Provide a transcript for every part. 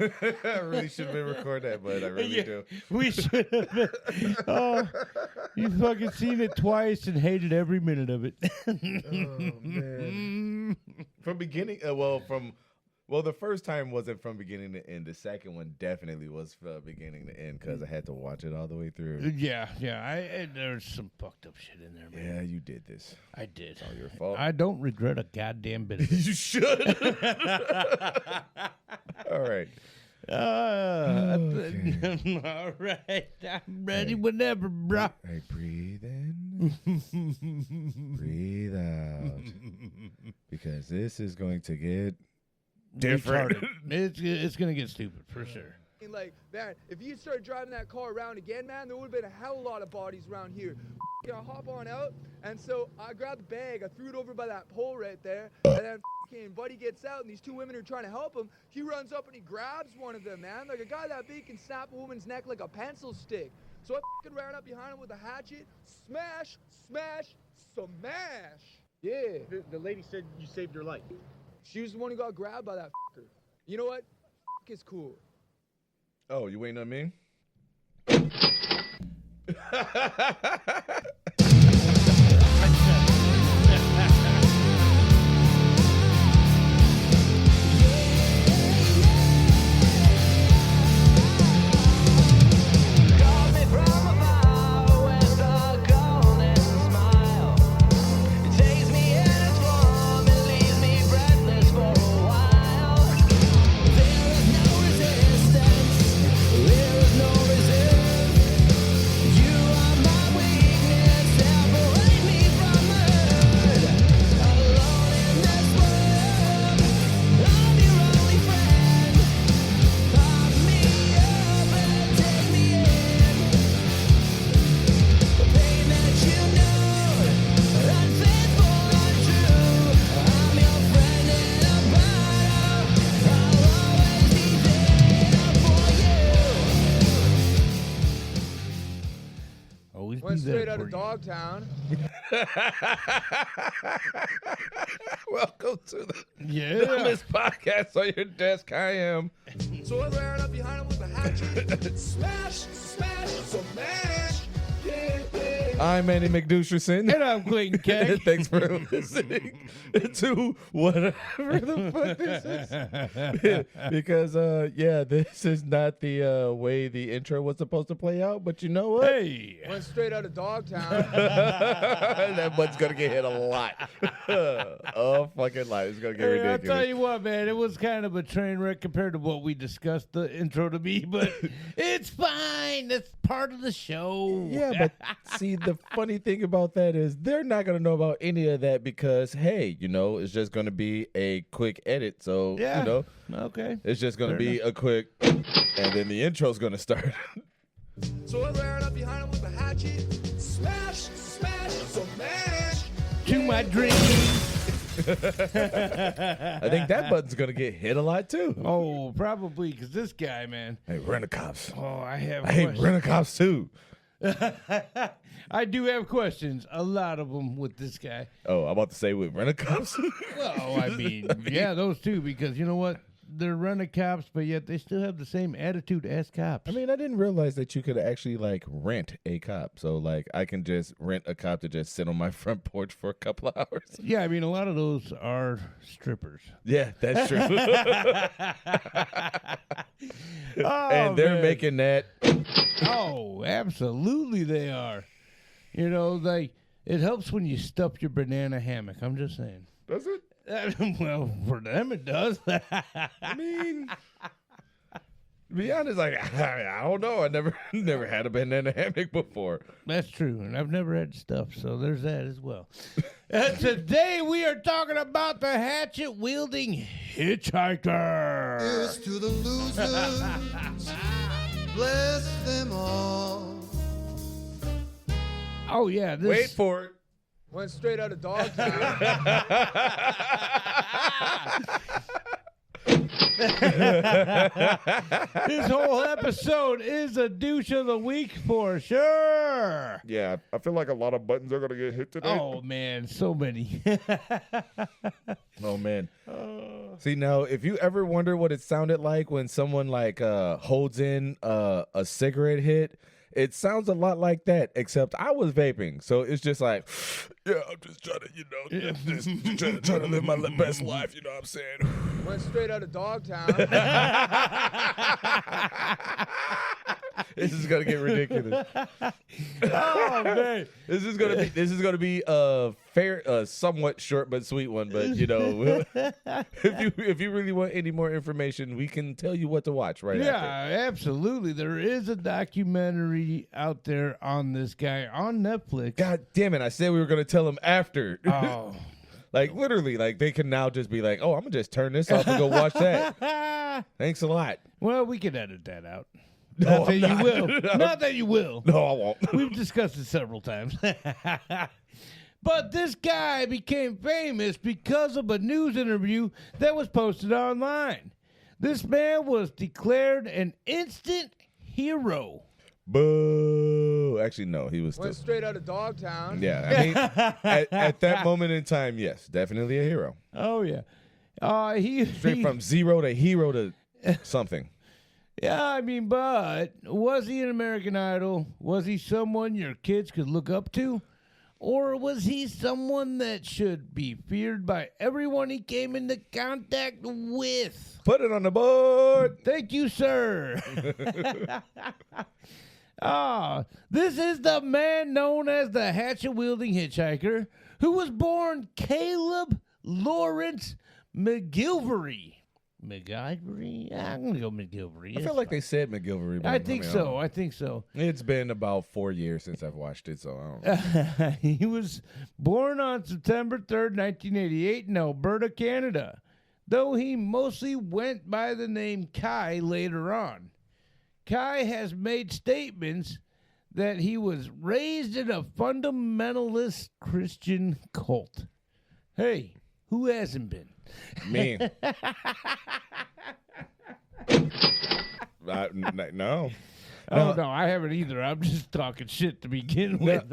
I really should have been recording that, but I really do. We should have been. Oh, you fucking seen it twice and hated every minute of it. Oh, man. From beginning, the first time wasn't from beginning to end. The second one definitely was from beginning to end because I had to watch it all the way through. Yeah. There's some fucked up shit in there, man. Yeah, you did this. I did. It's all your fault. I don't regret a goddamn bit of it. You should. All right. Okay. All right. I'm ready whenever, bro. Hey, breathe in. Breathe out. Because this is going to get different. It's going to get stupid, for sure. Like, man, if you started driving that car around again, man, there would have been a hell of a lot of bodies around here. I hop on out, and so I grabbed the bag, I threw it over by that pole right there, and then Buddy gets out, and these two women are trying to help him. He runs up and he grabs one of them, man. Like a guy that big can snap a woman's neck like a pencil stick. So I ran up behind him with a hatchet, smash, smash, smash. Yeah. The lady said you saved her life. She was the one who got grabbed by that fucker. You know what? Is cool. Oh, you waiting on me? Went straight out of Dogtown. Welcome to the dumbest podcast on your desk. I am. So I ran up behind him with a hatchet. Smash, smash, smash. Yeah. I'm Andy McDoucherson. And I'm Clayton Keg. Thanks for listening to whatever the fuck this is. Because, this is not the way the intro was supposed to play out. But you know what? Hey. Went straight out of Dogtown. That butt's going to get hit a lot. Oh, fucking lot. It's going to get ridiculous. I'll tell you what, man. It was kind of a train wreck compared to what we discussed the intro to be. But it's fine. That's part of the show. Yeah, but see, the funny thing about that is they're not going to know about any of that because, hey, it's just going to be a quick edit. So, okay. It's just going to be a quick, and then the intro's going to start. So I ran up behind him with a hatchet. Smash, smash, smash. To my dreams. I think that button's going to get hit a lot, too. Oh, probably, because this guy, man. Hey, rent-a-cops. Oh, I hate rent-a-cops, too. I do have questions, a lot of them with this guy. Oh, I'm about to say with rent-a-cops? Well, I mean, yeah, those two, because you know what? They're rent-a-cops, but yet they still have the same attitude as cops. I mean, I didn't realize that you could actually, rent a cop. So, I can just rent a cop to just sit on my front porch for a couple of hours. Yeah, I mean, a lot of those are strippers. Yeah, that's true. And they're making that. Oh, absolutely they are. It helps when you stuff your banana hammock. I'm just saying. Does it? Well, for them it does. I mean, to be honest, I don't know. I never had a banana hammock before. That's true, and I've never had stuff, so there's that as well. Today we are talking about the Hatchet Wielding Hitchhiker. Here's to the losers, bless them all. Oh yeah, Wait for it. Went straight out of Dogtown. This whole episode is a douche of the week for sure. Yeah, I feel like a lot of buttons are gonna get hit today. Oh man, so many. Oh man. See, now if you ever wonder what it sounded like when someone like holds in a cigarette hit, it sounds a lot like that, except I was vaping, so it's just like, yeah, I'm just trying to, just trying to live my best life. You know what I'm saying? Went straight out of Dogtown. This is gonna get ridiculous. Oh man, This is gonna be a fair, somewhat short but sweet one. But if you really want any more information, we can tell you what to watch right yeah, after. absolutely. There is a documentary out there on this guy on Netflix. God damn it! I said we were gonna tell them after. Oh. Like literally, like they can now just be like, "Oh, I'm gonna just turn this off and go watch that." Thanks a lot. Well, we could edit that out. No, Not that you will. Not that you will. No, I won't. We've discussed it several times. But this guy became famous because of a news interview that was posted online. This man was declared an instant hero. Boo! Actually, no, he was Went still. straight out of Dogtown. Yeah, I mean, at that moment in time, yes, definitely a hero. Oh yeah. Straight from zero to hero to something. Yeah, I mean, but was he an American Idol? Was he someone your kids could look up to? Or was he someone that should be feared by everyone he came into contact with? Put it on the board. Thank you, sir. This is the man known as the Hatchet Wielding Hitchhiker, who was born Caleb Lawrence McGilvery. McGilvery? I'm going to go McGilvery. I feel like they said McGilvery. But I think so. I think so. It's been about 4 years since I've watched it, so I don't know. He was born on September 3rd, 1988 in Alberta, Canada, though he mostly went by the name Kai later on. Kai has made statements that he was raised in a fundamentalist Christian cult. Hey, who hasn't been? Me. No. Oh, no, I haven't either. I'm just talking shit to begin with.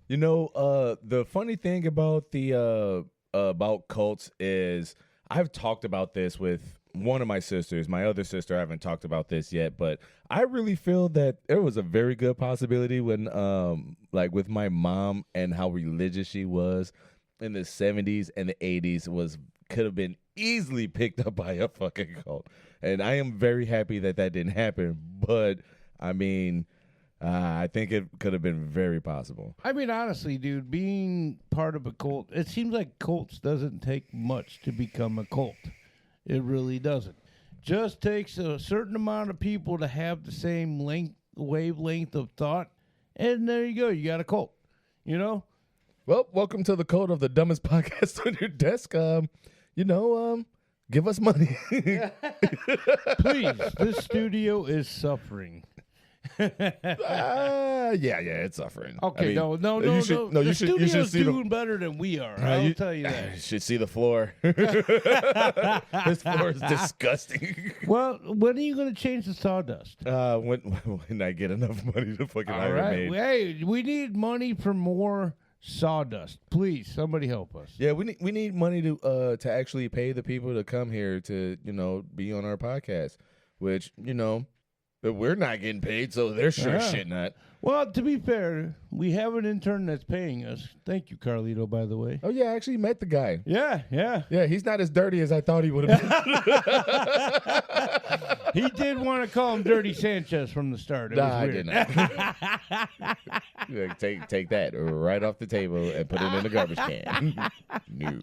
You know, the funny thing about the about cults is I've talked about this with one of my sisters. My other sister, I haven't talked about this yet, but I really feel that there was a very good possibility when, like with my mom and how religious she was in the 70s and the 80s could have been easily picked up by a fucking cult. And I am very happy that didn't happen. But I mean, I think it could have been very possible. I mean, honestly, dude, being part of a cult, it seems like cults doesn't take much to become a cult. It really doesn't. Just takes a certain amount of people to have the same wavelength of thought, and there you go. You got a cult, you know? Well, welcome to the code of the dumbest podcast on your desk. Give us money. Please, this studio is suffering. Yeah, it's suffering. Okay, I mean, no. You should The see studio's doing better than we are. I'll tell you that. You should see the floor. This floor is disgusting. Well, when are you going to change the sawdust? When I get enough money to fucking All hire a right. maid. Hey, we need money for more sawdust. Please, somebody help us. Yeah, we need money to actually pay the people to come here to be on our podcast, which we're not getting paid, so they're sure shit not. Well, to be fair, we have an intern that's paying us. Thank you, Carlito, by the way. Oh yeah, I actually met the guy. Yeah. Yeah, he's not as dirty as I thought he would have been. He did want to call him Dirty Sanchez from the start. It was I weird. did not. Yeah, take that right off the table and put it in the garbage can. No.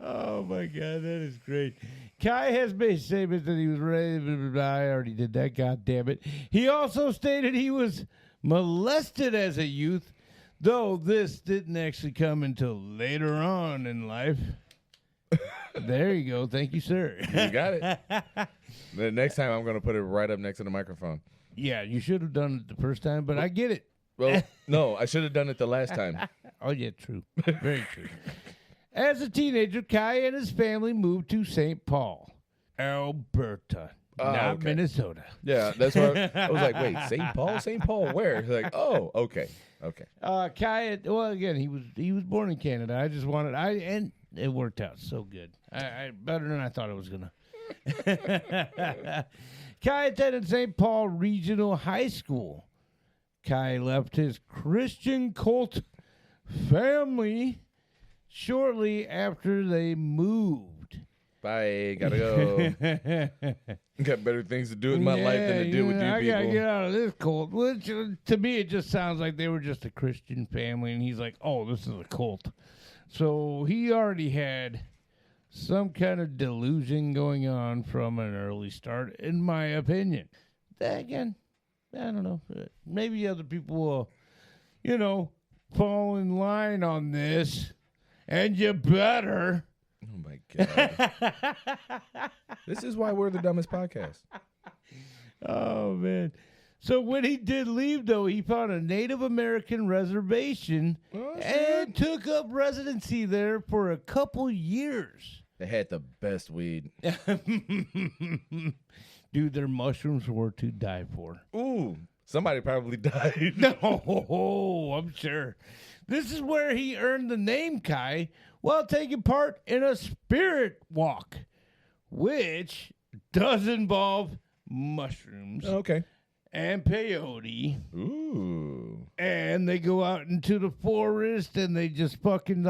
Oh, my God, that is great. Kai has made statements that he was ready. I already did that, God damn it. He also stated he was molested as a youth, though this didn't actually come until later on in life. There you go. Thank you, sir. You got it. The next time I'm going to put it right up next to the microphone. Yeah, you should have done it the first time, but I get it. Well, no, I should have done it the last time. Oh, yeah, true. Very true. As a teenager, Kai and his family moved to St. Paul, Alberta, not okay. Minnesota. Yeah, that's where I was like, wait, St. Paul? St. Paul where? He's like, oh, okay. Kai, well, again, he was born in Canada. And it worked out so good. I better than I thought it was gonna. Kai attended St. Paul Regional High School. Kai left his Christian cult family shortly after they moved. Bye, gotta go. Got better things to do in my life than to deal with you I gotta people. get out of this cult. Which, to me, it just sounds like they were just a Christian family, and he's like, oh, this is a cult. So he already had some kind of delusion going on from an early start, in my opinion. Again, I don't know. Maybe other people will, fall in line on this, and you better. Oh, my God. This is why we're the dumbest podcast. Oh, man. So when he did leave, though, he found a Native American reservation and took up residency there for a couple years. They had the best weed. Dude, their mushrooms were to die for. Ooh, somebody probably died. No, I'm sure. This is where he earned the name Kai while taking part in a spirit walk, which does involve mushrooms. Okay. And peyote. Ooh. And they go out into the forest and they just fucking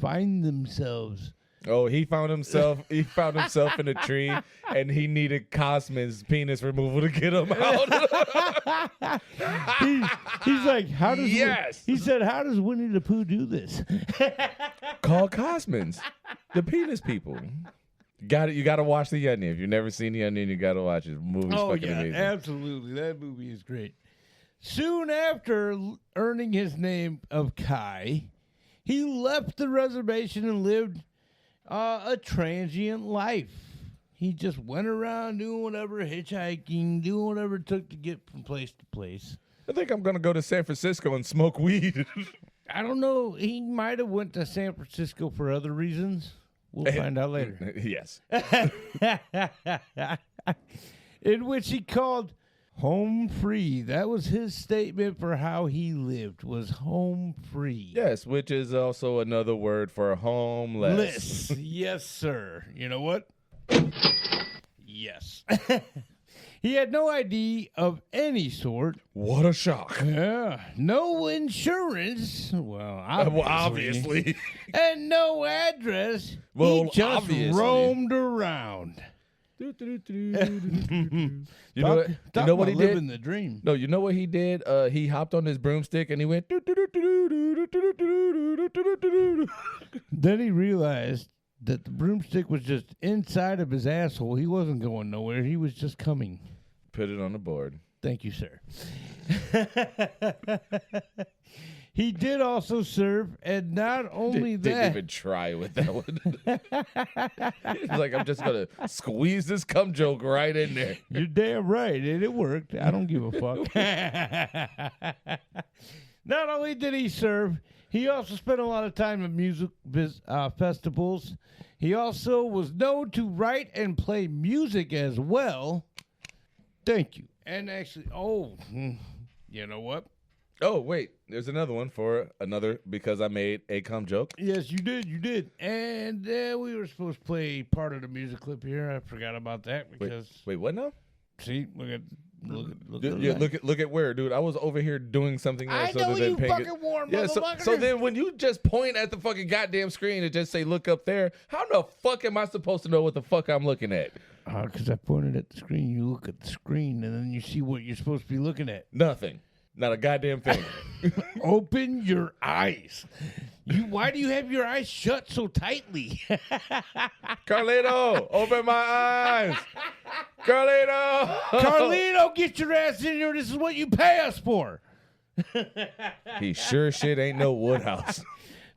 find themselves. Oh, he found himself in a tree and he needed Cosman's penis removal to get him out. He's like, how does Yes. He said, how does Winnie the Pooh do this? Call Cosman's. The penis people. You gotta watch The Onion. If you've never seen The Onion, you gotta watch it. The movie's fucking amazing. Absolutely. That movie is great. Soon after earning his name of Kai, he left the reservation and lived a transient life. He just went around doing whatever, hitchhiking, doing whatever it took to get from place to place. I think I'm gonna go to San Francisco and smoke weed. I don't know. He might have went to San Francisco for other reasons. We'll find out later. Yes. In which he called home free. That was his statement for how he lived, was home free. Yes, which is also another word for homeless. Yes, sir. You know what? Yes. He had no ID of any sort. What a shock. Yeah. No insurance. Well, Obviously. And no address. Well, he just obviously. roamed around. You know what he did? Living the dream. No, you know what he did? He hopped on his broomstick and he went. Then he realized that the broomstick was just inside of his asshole. He wasn't going nowhere. He was just coming. Put it on the board. Thank you, sir. He did also serve, and not only Didn't that. even try with that one. He's like, I'm just gonna squeeze this cum joke right in there. You're damn right, and it worked. I don't give a fuck. Not only did he serve, he also spent a lot of time at music festivals. He also was known to write and play music as well. Thank you. And actually, you know what? Oh, wait. There's another one for another because I made a cum joke. Yes, you did. And we were supposed to play part of the music clip here. I forgot about that because... Wait, what now? See, look at Look at where, dude. I was over here doing something else. I know you fucking warm, motherfucker. So then when you just point at the fucking goddamn screen and just say, look up there, how the fuck am I supposed to know what the fuck I'm looking at? Because I pointed at the screen. You look at the screen, and then you see what you're supposed to be looking at. Nothing. Not a goddamn thing. Open your eyes. Why do you have your eyes shut so tightly? Carlito, open my eyes. Carlito, get your ass in here. This is what you pay us for. He sure shit ain't no Woodhouse.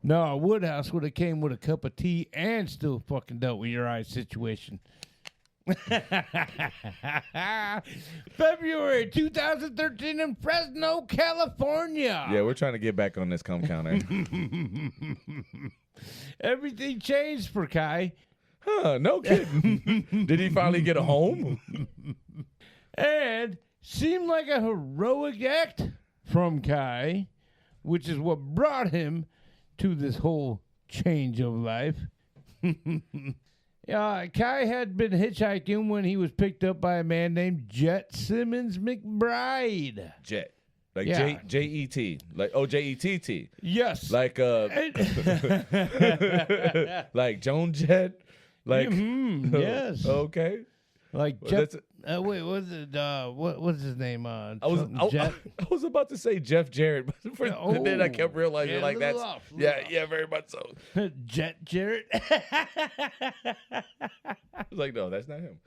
No, Woodhouse would have came with a cup of tea and still fucking dealt with your eye situation. February 2013 in Fresno, California. Yeah, we're trying to get back on this cum counter. Everything changed for Kai. Huh, no kidding. Did he finally get a home? And seemed like a heroic act from Kai, which is what brought him to this whole change of life. Kai had been hitchhiking when he was picked up by a man named Jet Simmons McBride. Jet. Like Yeah. J-E-T. Like O-J-E-T-T. Yes. Like like Joan Jett. Like yes. Okay. Like Well, Jeff. that's- Wait, what's it? What's his name? I Jet. was about to say Jeff Jarrett, but then I kept realizing yeah, like little that's off, little off. yeah, very much so. Jet Jarrett. I was like, no, that's not him.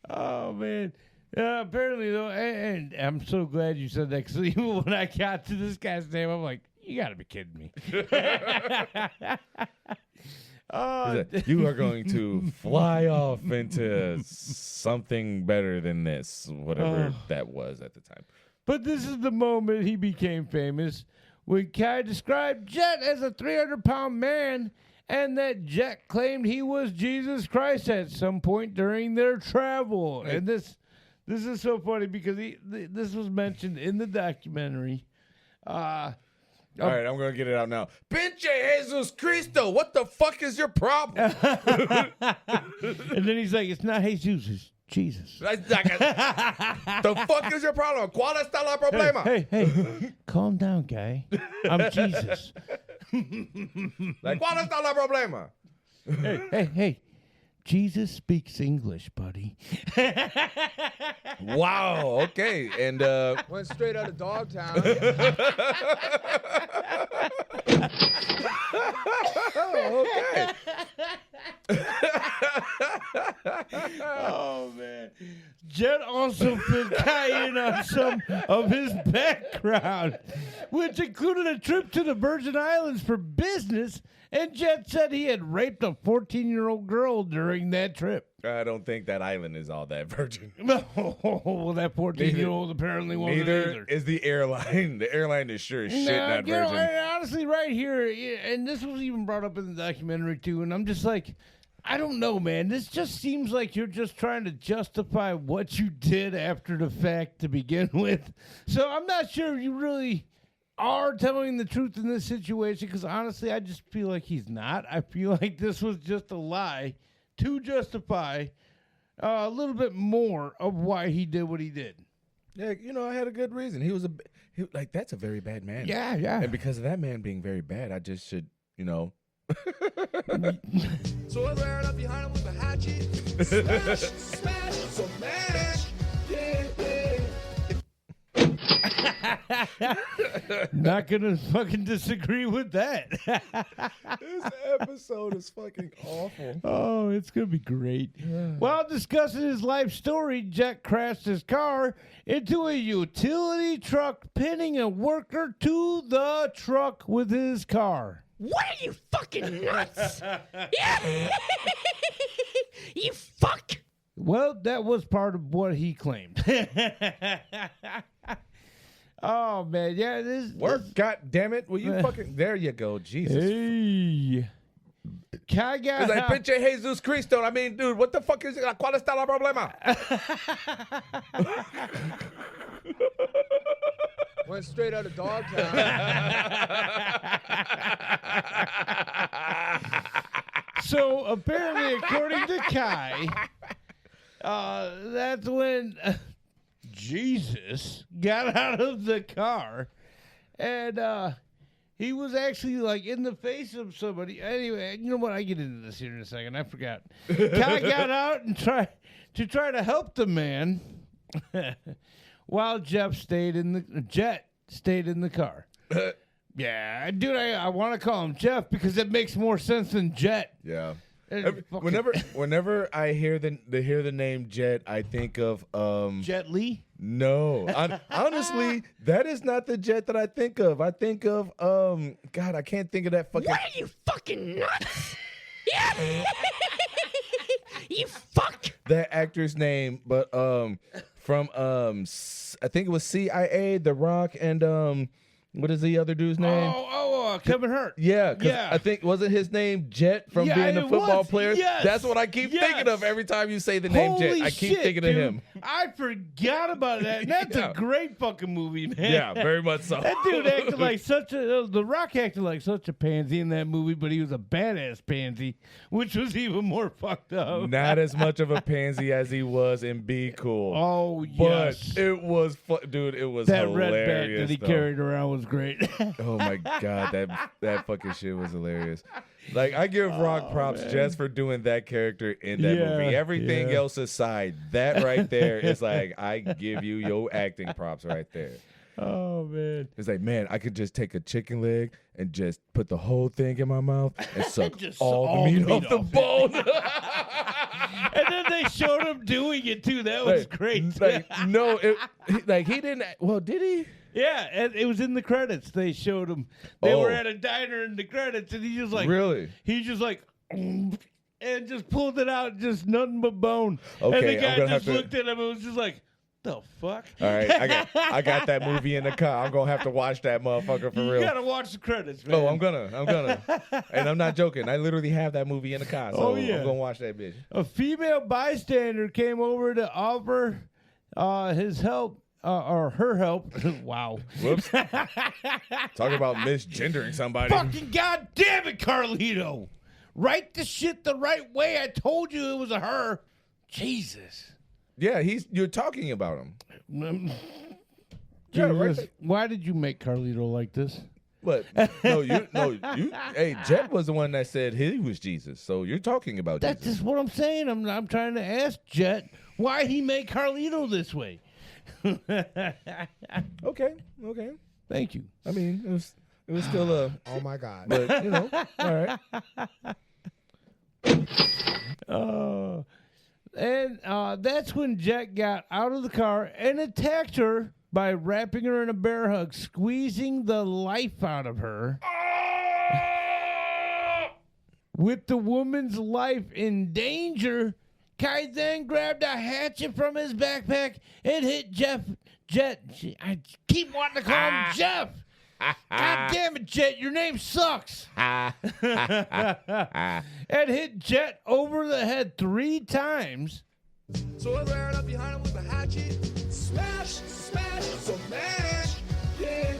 Oh man. Apparently though, and I'm so glad you said that because even when I got to this guy's name, I'm like, you got to be kidding me. You are going to fly off into something better than this, whatever that was at the time. But this is the moment he became famous when Kai described Jet as a 300-pound man and that Jet claimed he was Jesus Christ at some point during their travel. And this is so funny because this was mentioned in the documentary. All right, I'm going to get it out now. Pinche Jesus Cristo, what the fuck is your problem? And then he's like, it's not Jesus, it's Jesus. The fuck is your problem? ¿Cuál está la problema? Hey, calm down, guy. I'm Jesus. Like, ¿cuál está la problema? Hey. Jesus speaks English, buddy. Wow, okay. And, Went straight out of Dogtown. okay. Oh, man. Jet also filled Kai in on some of his background, which included a trip to the Virgin Islands for business, and Jet said he had raped a 14-year-old girl during that trip. I don't think that island is all that virgin. Well, that 14-year-old apparently wasn't Neither either. is the airline. The airline is sure as shit not you know, virgin. and honestly, right here, and this was even brought up in the documentary too, and I'm just like, I don't know, man. This just seems like you're just trying to justify what you did after the fact to begin with. So I'm not sure if you really are telling the truth in this situation, because honestly, I just feel like he's not. I feel like this was just a lie to justify a little bit more of why he did what he did. Yeah, you know, I had a good reason. He was like, that's a very bad man. Yeah. And because of that man being very bad, I just should, you know. So I ran up behind him with a hatchet. Smash, so mash. Yeah. Not gonna fucking disagree with that. This episode is fucking awful. Oh, it's gonna be great. While discussing his life story, Jet crashed his car into a utility truck, pinning a worker to the truck with his car. What are you fucking nuts? Yeah. You fuck. Well, that was part of what he claimed. Oh man, yeah, this Work, god damn it. Will you fucking there you go, Jesus. Hey. Kai got It's like out. pinche Jesus Cristo. I mean, dude, what the fuck is ¿Cuál está la problema? Went straight out of Dogtown. So apparently, according to Kai, that's when Jesus got out of the car, and he was actually like in the face of somebody. Anyway, you know what? I get into this here in a second. I forgot. Kai got out and tried to help the man, while Jet stayed in the car. Yeah, dude, I want to call him Jeff because it makes more sense than Jet. Yeah. Fucking- Whenever I hear the name Jet, I think of Jet Li. No, honestly, that is not the Jet that I think of. I think of God, I can't think of that fucking. What are you fucking nuts? Yeah. You fuck. that actor's name, but from I think it was CIA, The Rock, and what is the other dude's name? Kevin Hart. Yeah, because Yeah. I think wasn't his name Jet from being a it football was. player? Yes. That's what I keep thinking of every time you say the name Jet. Holy I keep shit, thinking dude. of him. I forgot about that. And that's Yeah. a great fucking movie, man. Yeah, very much so. That dude acted like such a The Rock acted like such a pansy in that movie, but he was a badass pansy, which was even more fucked up. Not as much of a pansy as he was in Be Cool. Oh But yes, it was dude, it was that hilarious. red bat that he though. carried around was great. Oh my god, that fucking shit was hilarious. Like I give Rock props just for doing that character in that Yeah, movie. Everything yeah. else aside, that right there is like I give you your acting props right there. Oh man, It's like, man, I could just take a chicken leg and just put the whole thing in my mouth and suck Just all the meat off the bone. and then they showed him doing it too. That was great. Like, no, he didn't. Well, did he? Yeah, and it was in the credits. They showed him. They Oh. were at a diner in the credits, and he just like Really? He just like and just pulled it out, just nothing but bone. Okay, and the I'm guy gonna just have to- looked at him and was just like, "The fuck." All right, I got that movie in the car. I'm gonna have to watch that motherfucker for You real. gotta watch the credits, man. Oh, I'm gonna, and I'm not joking. I literally have that movie in the car, so Oh, yeah. I'm gonna watch that bitch. A female bystander came over to offer his help or her help. Wow. Whoops. Talk about misgendering somebody. Fucking goddamn it, Carlito! Write the shit the right way. I told you it was a her. Jesus. Yeah, you're talking about him. Yeah, right. Jesus. Why did you make Carlito like this? But no, you. Hey, Jet was the one that said he was Jesus, so you're talking about That's Jesus. just what I'm saying. I'm trying to ask Jet why he made Carlito this way. Okay. Thank you. I mean, it was still a. Oh my God. But all right. And that's when Jet got out of the car and attacked her by wrapping her in a bear hug, squeezing the life out of her. With the woman's life in danger, Kai then grabbed a hatchet from his backpack and hit Jet. I keep wanting to call him Jeff. God damn it, Jet, your name sucks. And hit Jet over the head 3 times. So I ran up behind him with a hatchet. Smash, smash. Yeah.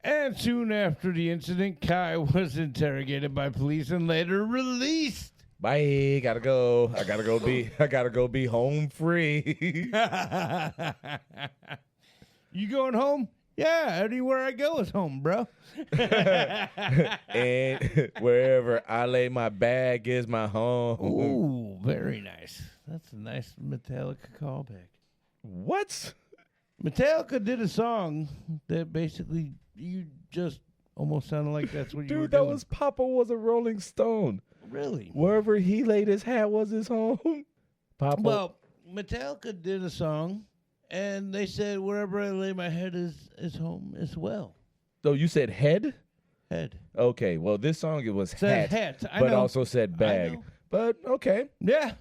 And soon after the incident, Kai was interrogated by police and later released. Bye. Gotta go. I gotta go be home free. You going home? Yeah, anywhere I go is home, bro. And wherever I lay my bag is my home. Ooh, very nice. That's a nice Metallica callback. What? Metallica did a song that basically you just almost sounded like that's what you were Dude, that doing. was Papa was a Rolling Stone. Really? Wherever he laid his hat was his home. Papa. Well, Metallica did a song, and they said wherever I lay my head is home as well. So you said head? Head. Okay, well, this song, it was Said hat, hat. I but know. also said bag. know. But, okay. Yeah.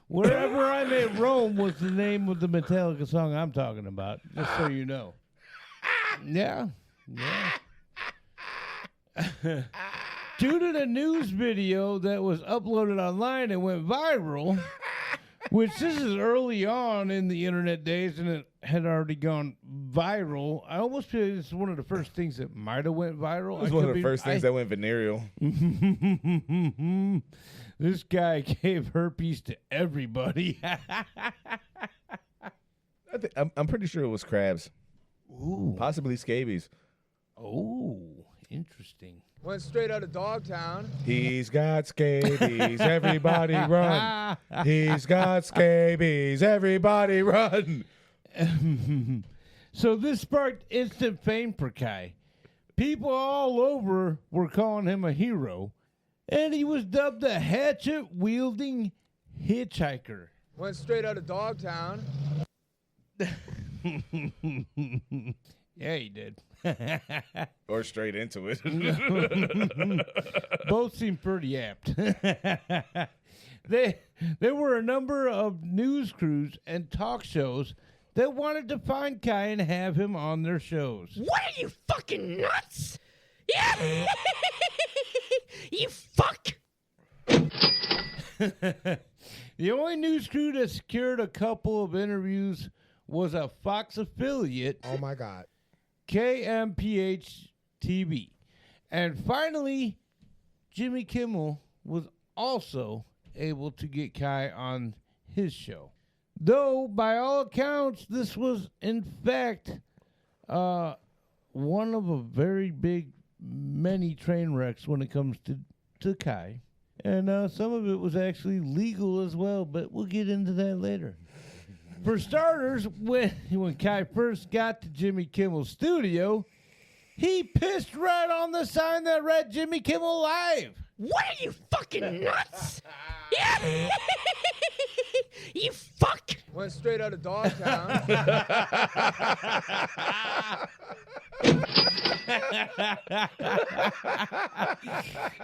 Wherever I May Roam was the name of the Metallica song I'm talking about, just so you know. Yeah. Due to the news video that was uploaded online and went viral, which this is early on in the internet days and it had already gone viral. I almost feel it's one of the first things that might have went viral. It was one of the first things that went venereal. This guy gave herpes to everybody. I'm pretty sure it was crabs. Ooh. Possibly scabies. Oh, interesting. Went straight out of Dogtown. He's got scabies, everybody run. He's got scabies, everybody run. So this sparked instant fame for Kai. People all over were calling him a hero, and he was dubbed the Hatchet Wielding Hitchhiker. Went straight out of Dogtown. Yeah, he did. Or straight into it. Both seem pretty apt. There were a number of news crews and talk shows that wanted to find Kai and have him on their shows. What are you fucking nuts? Yeah. You fuck. The only news crew that secured a couple of interviews was a Fox affiliate, Oh my God. KMPH TV. And finally, Jimmy Kimmel was also able to get Kai on his show. Though, by all accounts, this was, in fact, one of a very big, many train wrecks when it comes to Kai. And some of it was actually legal as well, but we'll get into that later. For starters, when Kai first got to Jimmy Kimmel's studio, he pissed right on the sign that read Jimmy Kimmel Live. What are you fucking nuts? Yeah. You fuck. Went straight out of Dogtown.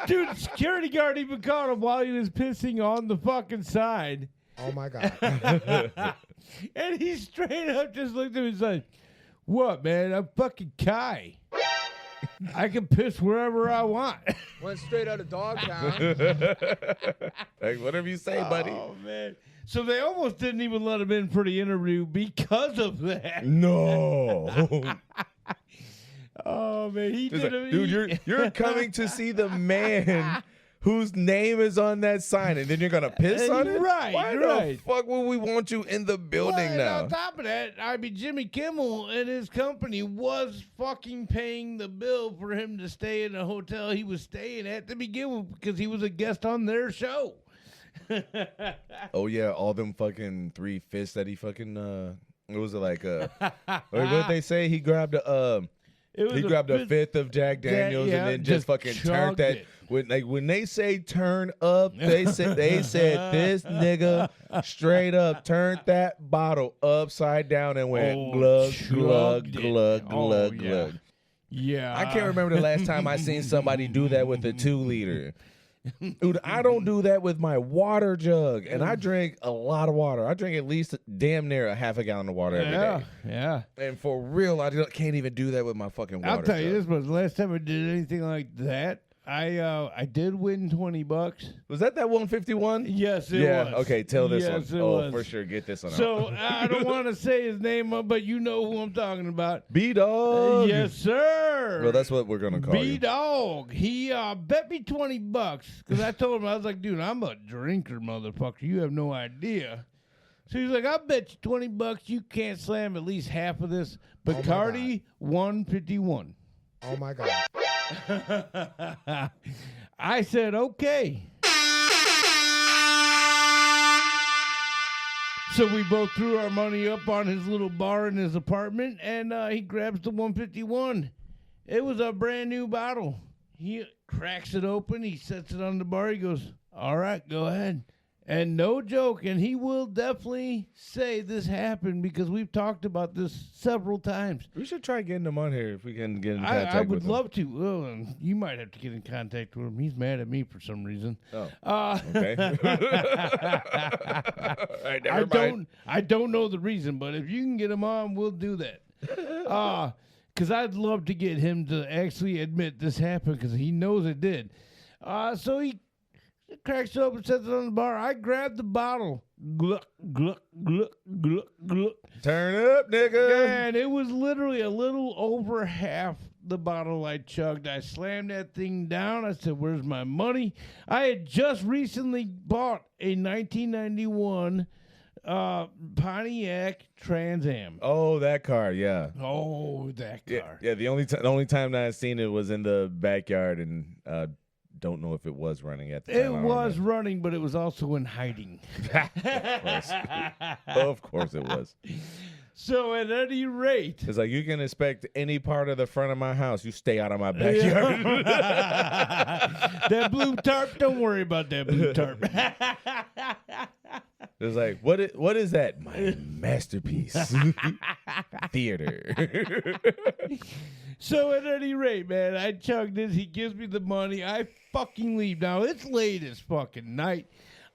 Dude, the security guard even caught him while he was pissing on the fucking sign. Oh my God. And he straight up just looked at me and said, "What, man? I'm fucking Kai. I can piss wherever I want." Went straight out of Dogtown. Like, whatever you say, buddy. Oh, man. So they almost didn't even let him in for the interview because of that. No. Oh, man. He Just did like, it. dude, you're coming to see the man whose name is on that sign, and then you're gonna piss on it? Right, Why right. the fuck would we want you in the building Well, now? and on top of that, I mean, Jimmy Kimmel and his company was fucking paying the bill for him to stay in the hotel he was staying at to begin with because he was a guest on their show. Oh yeah, all them fucking 3 fists that he fucking what was it like what did they say? He grabbed a grabbed a fifth of Jack Daniels yeah, and then just fucking turned chugged that. it. When they say turn up, they said this nigga straight up turned that bottle upside down and went glug glug chugged it. glug glug yeah. glug. Yeah. I can't remember the last time I seen somebody do that with a 2-liter. Dude, I don't do that with my water jug, and I drink a lot of water. I drink at least damn near a half a gallon of water every day. Yeah. And for real, I can't even do that with my fucking water I'll tell you jug. this, but the last time I did anything like that, I did win $20. Was that 151? Yes, it yeah, was. okay, tell this Yes, one. it Oh, was. for sure, get this one out. So I don't want to say his name, but you know who I'm talking about. B-Dog. Yes, sir. Well, that's what we're going to call you. B-Dog. He bet me $20 because I told him, I was like, dude, I'm a drinker, motherfucker. You have no idea. So he's like, I'll bet you $20 you can't slam at least half of this Bacardi 151. Oh my God. I said, okay. So we both threw our money up on his little bar in his apartment, and he grabs the 151. It was a brand new bottle. He cracks it open. He sets it on the bar. He goes, all right, go ahead. And no joke, and he will definitely say this happened because we've talked about this several times. We should try getting him on here if we can get in contact I with would him. love to. Well, you might have to get in contact with him. He's mad at me for some reason. Oh, Uh, okay. All right, never mind. I don't know the reason, but if you can get him on, we'll do that. Because I'd love to get him to actually admit this happened because he knows it did. So he cracks it open, sets it on the bar. I grabbed the bottle. Gluck, gluck, gluck, gluck, gluck. Turn up, nigga. And it was literally a little over half the bottle I chugged. I slammed that thing down. I said, where's my money? I had just recently bought a 1991 Pontiac Trans Am. Oh, that car, yeah. Oh, that car. Yeah, the only time that I seen it was in the backyard, and don't know if it was running at the time. It I don't was remember. running, but it was also in hiding. Of course it was. So at any rate, It's like, you can inspect any part of the front of my house. You stay out of my backyard. that blue tarp, don't worry about that blue tarp. It was like, what is that? My masterpiece. Theater. So at any rate, man, I chug this. He gives me the money. I fucking leave. Now, it's late as fucking night.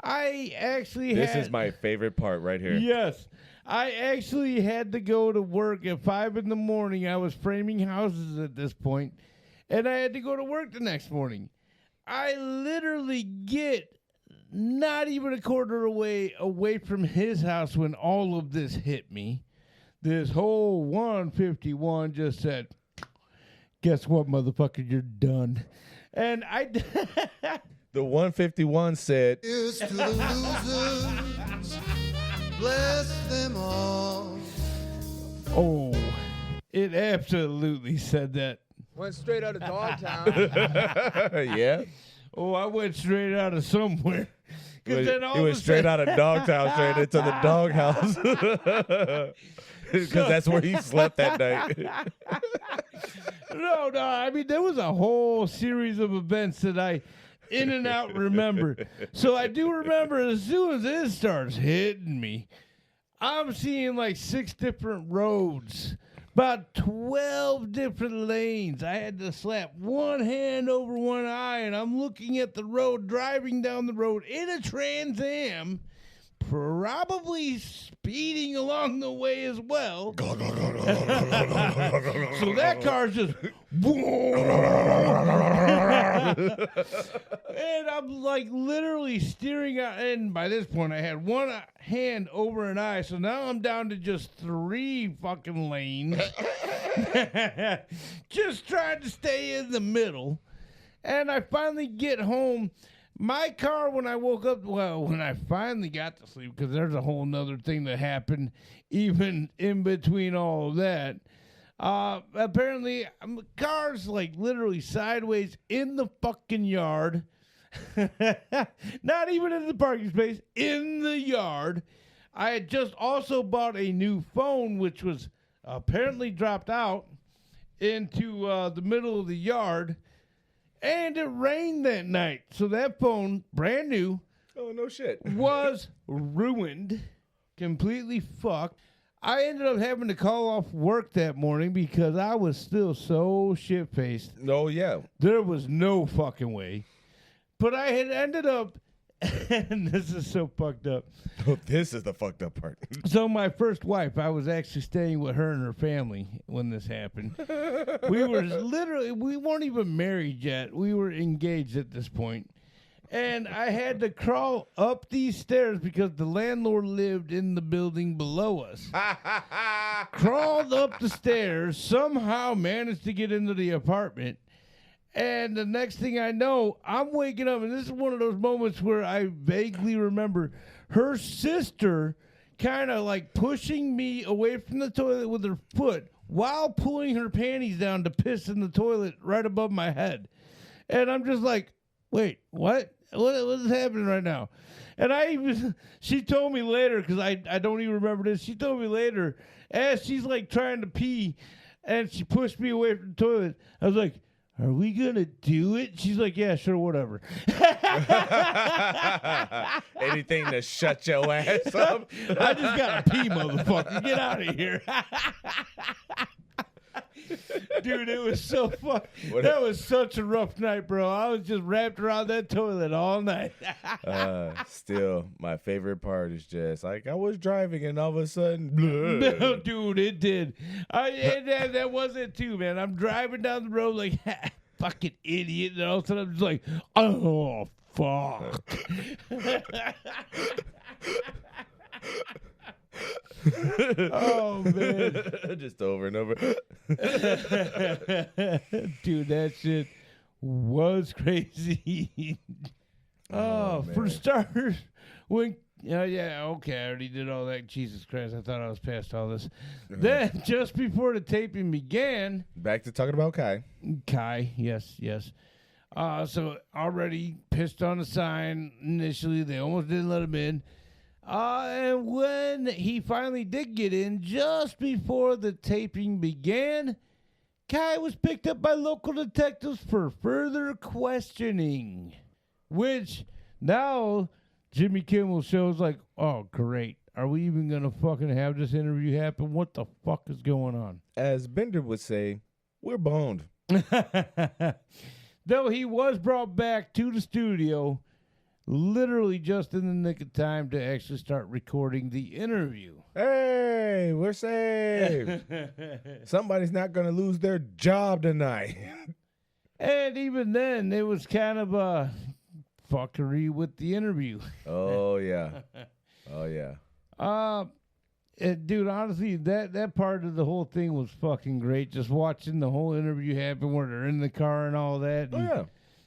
This is my favorite part right here. Yes. I actually had to go to work at 5 in the morning. I was framing houses at this point, and I had to go to work the next morning. I literally get not even a quarter away from his house when all of this hit me. This whole 151 just said, guess what, motherfucker, you're done. And The 151 said, Here's to the losers. Bless them all. oh, it absolutely said that. Went straight out of Dogtown. yeah. Oh, I went straight out of somewhere. It was straight out of Dogtown, straight into the doghouse. Because that's where he slept that night. No, I mean, there was a whole series of events that I in and out remember. So I do remember as soon as it starts hitting me, I'm seeing like 6 different roads, about 12 different lanes. I had to slap one hand over one eye, and I'm looking at the road, driving down the road in a Trans Am, probably speeding along the way as well. So that car's just and I'm like literally steering out, and by this point I had one hand over an eye, so now I'm down to just 3 fucking lanes. Just trying to stay in the middle. And I finally get home. My car, when I woke up, when I finally got to sleep, because there's a whole nother thing that happened even in between all of that. Apparently, the car's like literally sideways in the fucking yard. Not even in the parking space, in the yard. I had just also bought a new phone, which was apparently dropped out into the middle of the yard. And it rained that night. So that phone, brand new, Oh, no shit. was ruined. Completely fucked. I ended up having to call off work that morning because I was still so shit-faced. Oh, yeah. There was no fucking way. But I had ended up, and this is so fucked up. Oh, this is the fucked up part. So my first wife, I was actually staying with her and her family when this happened. We weren't even married yet. We were engaged at this point. And I had to crawl up these stairs because the landlord lived in the building below us. Crawled up the stairs, somehow managed to get into the apartment. And the next thing I know, I'm waking up, and this is one of those moments where I vaguely remember her sister kind of like pushing me away from the toilet with her foot while pulling her panties down to piss in the toilet right above my head. And I'm just like, wait, what? What is happening right now? And she told me later, because I don't even remember this, she told me later, as she's like trying to pee, and she pushed me away from the toilet, I was like, are we going to do it? She's like, yeah, sure, whatever. Anything to shut your ass up. I just got to pee, motherfucker. Get out of here. Dude, it was so fun. That was such a rough night, bro. I was just wrapped around that toilet all night. Still, my favorite part is just like I was driving and all of a sudden, No, dude, it did. That was it too, man. I'm driving down the road like, fucking idiot. And all of a sudden I'm just like, oh, fuck. Oh, man. Just over and over. Dude, that shit was crazy. For starters, when... okay, I already did all that. Jesus Christ, I thought I was past all this. Then, just before the taping began... Back to talking about Kai. Yes. So, already pissed on the sign initially. They almost didn't let him in. And when he finally did get in, just before the taping began, Kai was picked up by local detectives for further questioning. Which, now, Jimmy Kimmel's show's like, oh, great. Are we even going to fucking have this interview happen? What the fuck is going on? As Bender would say, we're boned. Though he was brought back to the studio literally just in the nick of time to actually start recording the interview. Hey, we're saved. Somebody's not going to lose their job tonight. And even then, it was kind of a fuckery with the interview. Oh, yeah. Oh, yeah. Dude, honestly, that part of the whole thing was fucking great. Just watching the whole interview happen where they're in the car and all that. Oh,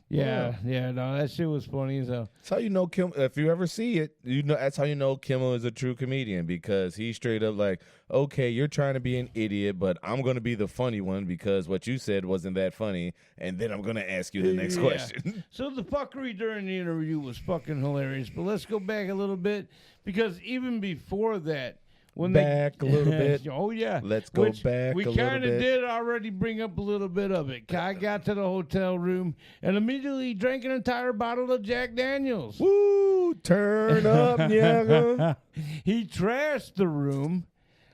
And yeah. No, that shit was funny as hell. That's how you know Kim. If you ever see it, you know that's how you know Kimmel is a true comedian, because he's straight up like, okay, you're trying to be an idiot, but I'm gonna be the funny one because what you said wasn't that funny, and then I'm gonna ask you the next question. So the fuckery during the interview was fucking hilarious. But let's go back a little bit, because even before that, when Back a little bit. Oh yeah, Let's go Which back we a little kind of bit. did already bring up a little bit of it. Kai got to the hotel room and immediately drank an entire bottle of Jack Daniels. Woo! Turn up, yeah. He trashed the room.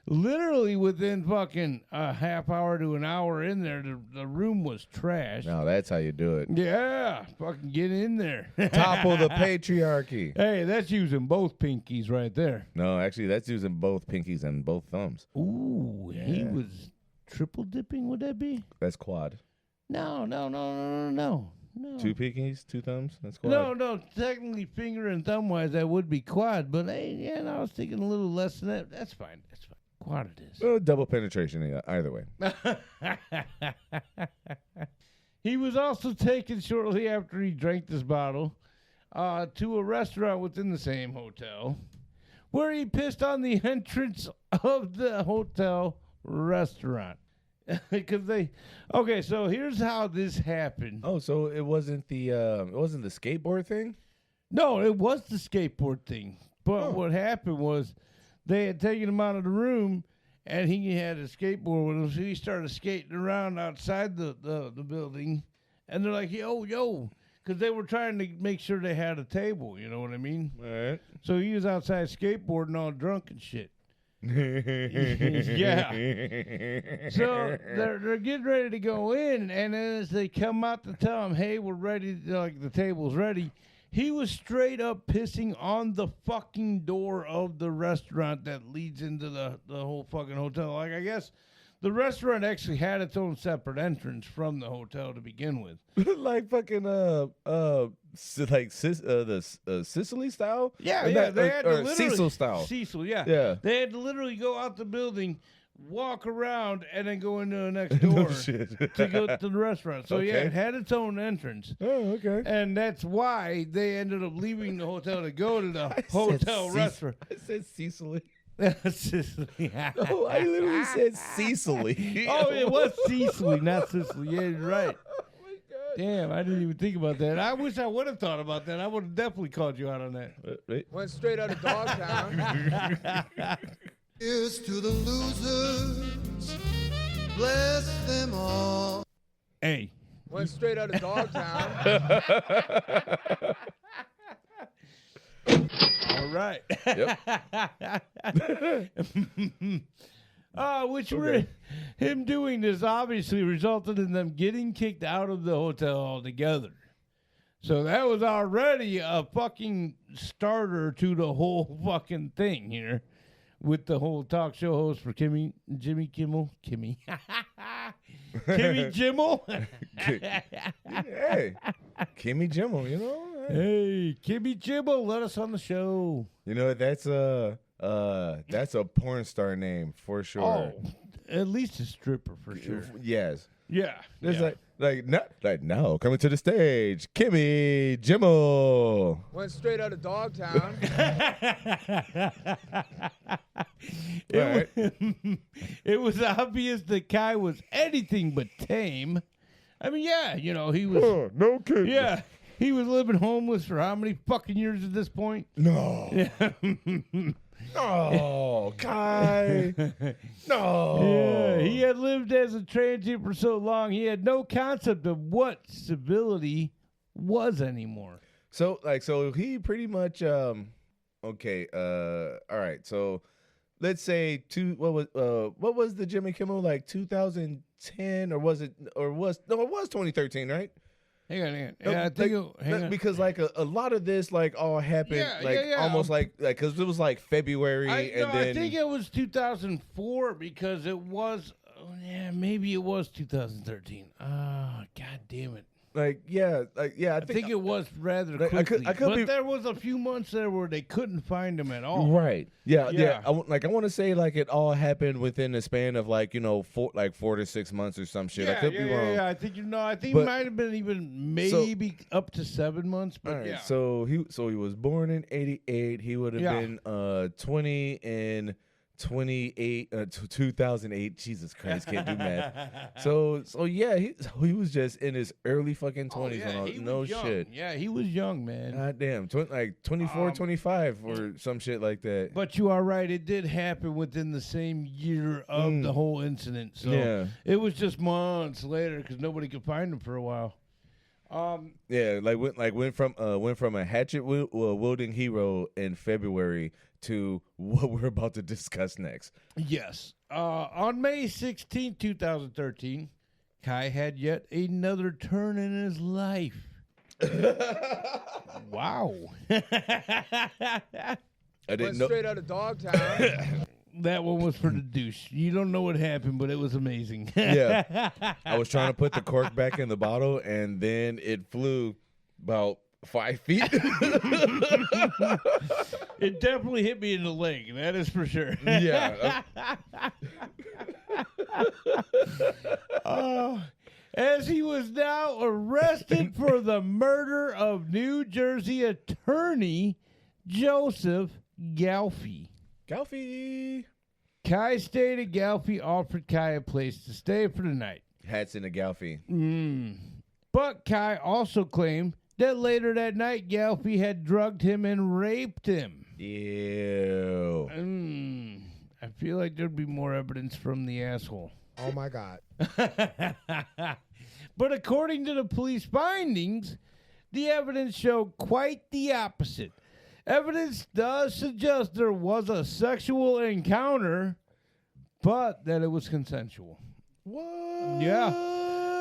Literally within fucking a half hour to an hour in there, the room was trashed. No, that's how you do it. Yeah, fucking get in there. Topple the patriarchy. Hey, that's using both pinkies right there. No, actually, that's using both pinkies and both thumbs. Ooh, he was triple dipping, would that be? That's quad. No. 2 pinkies, 2 thumbs. That's quad. No. Technically, finger and thumb wise, that would be quad. But hey, yeah, no, I was thinking a little less than that. That's fine. Quad it is. Well, double penetration, yeah, either way. He was also taken shortly after he drank this bottle to a restaurant within the same hotel, where he pissed on the entrance of the hotel restaurant. Because okay, so here's how this happened. Oh, so it wasn't the skateboard thing? No, it was the skateboard thing. But what happened was they had taken him out of the room, and he had a skateboard with him, so he started skating around outside the building. And they're like, yo, because they were trying to make sure they had a table, you know what I mean? All right. So he was outside skateboarding all drunk and shit. Yeah. So they're getting ready to go in, and then as they come out to tell him, hey, we're ready, like the table's ready, he was straight up pissing on the fucking door of the restaurant that leads into the whole fucking hotel. Like, I guess the restaurant actually had its own separate entrance from the hotel to begin with. Like fucking Sicily style? Yeah, Or they had to or literally Cecil style. Cecil, yeah. Yeah. They had to literally go out the building, walk around, and then go into the next door No shit. to go to the restaurant. So yeah, Okay. it had its own entrance. Oh, okay. And that's why they ended up leaving the hotel to go to the hotel restaurant. I said Cecily. Sicily. Oh, I literally said Cecily. Oh, it was Sicily, not Sicily. Yeah, you're right. Oh my god. Damn, I didn't even think about that. I wish I would have thought about that. I would have definitely called you out on that. Wait. Went straight out of Dogtown. Here's to the losers, bless them all. Hey. Went straight out of Dogtown. All right. Yep. Him doing this obviously resulted in them getting kicked out of the hotel altogether. So that was already a fucking starter to the whole fucking thing here with the whole talk show host for Jimmy Kimmel. Kimmy Jimmel. Hey, Kimmy Jimmel, you know? Hey, Kimmy Jimmel, let us on the show. You know, that's a porn star name for sure. Oh, at least a stripper for sure. Yes. Yeah. There's yeah. now coming to the stage, Kimmy Jimmel. Went straight out of Dogtown. It was obvious that Kai was anything but tame. I mean, yeah, you know, he was. Oh, no kidding. Yeah, he was living homeless for how many fucking years at this point? No. Yeah. Oh, Kai. No. Yeah, he had lived as a transient for so long, he had no concept of what civility was anymore. So he pretty much okay, all right. So let's say what was the Jimmy Kimmel, like 2010, or was it 2013, right? Hang on. Yeah, I think hang on. Because like a lot of this like all happened almost like because it was like February then I think it was 2004 because it was maybe it was 2013. God damn it. I think it was rather quickly. But there was a few months there where they couldn't find him at all. Right. Yeah. I want to say like it all happened within the span of like 4 to 6 months or some shit. I could be wrong. Yeah. I think it might have been even maybe up to 7 months. But right, So he was born in '88. He would have been 20 in 2008. Jesus Christ, can't do math. So yeah, he was just in his early fucking 20s. Shit. Yeah, he was young, man. God damn, like 24, 25 or some shit like that. But you are right, it did happen within the same year of the whole incident. So it was just months later because nobody could find him for a while. Went from a hatchet wielding hero in February to what we're about to discuss next. Yes. On May 16, 2013, Kai had yet another turn in his life. Wow. I didn't know. Straight out of Dogtown. That one was for the douche. You don't know what happened, but it was amazing. Yeah. I was trying to put the cork back in the bottle, and then it flew about 5 feet. It definitely hit me in the leg. That is for sure. Yeah. As he was now arrested for the murder of New Jersey attorney Joseph Galfy. Kai stated Galfy offered Kai a place to stay for the night. Hats in a Galfy. But Kai also claimed that later that night Galfy had drugged him and raped him. Ew. I feel like there'd be more evidence from the asshole. Oh my God. But according to the police findings, the evidence showed quite the opposite. Evidence does suggest there was a sexual encounter, but that it was consensual. What? Yeah.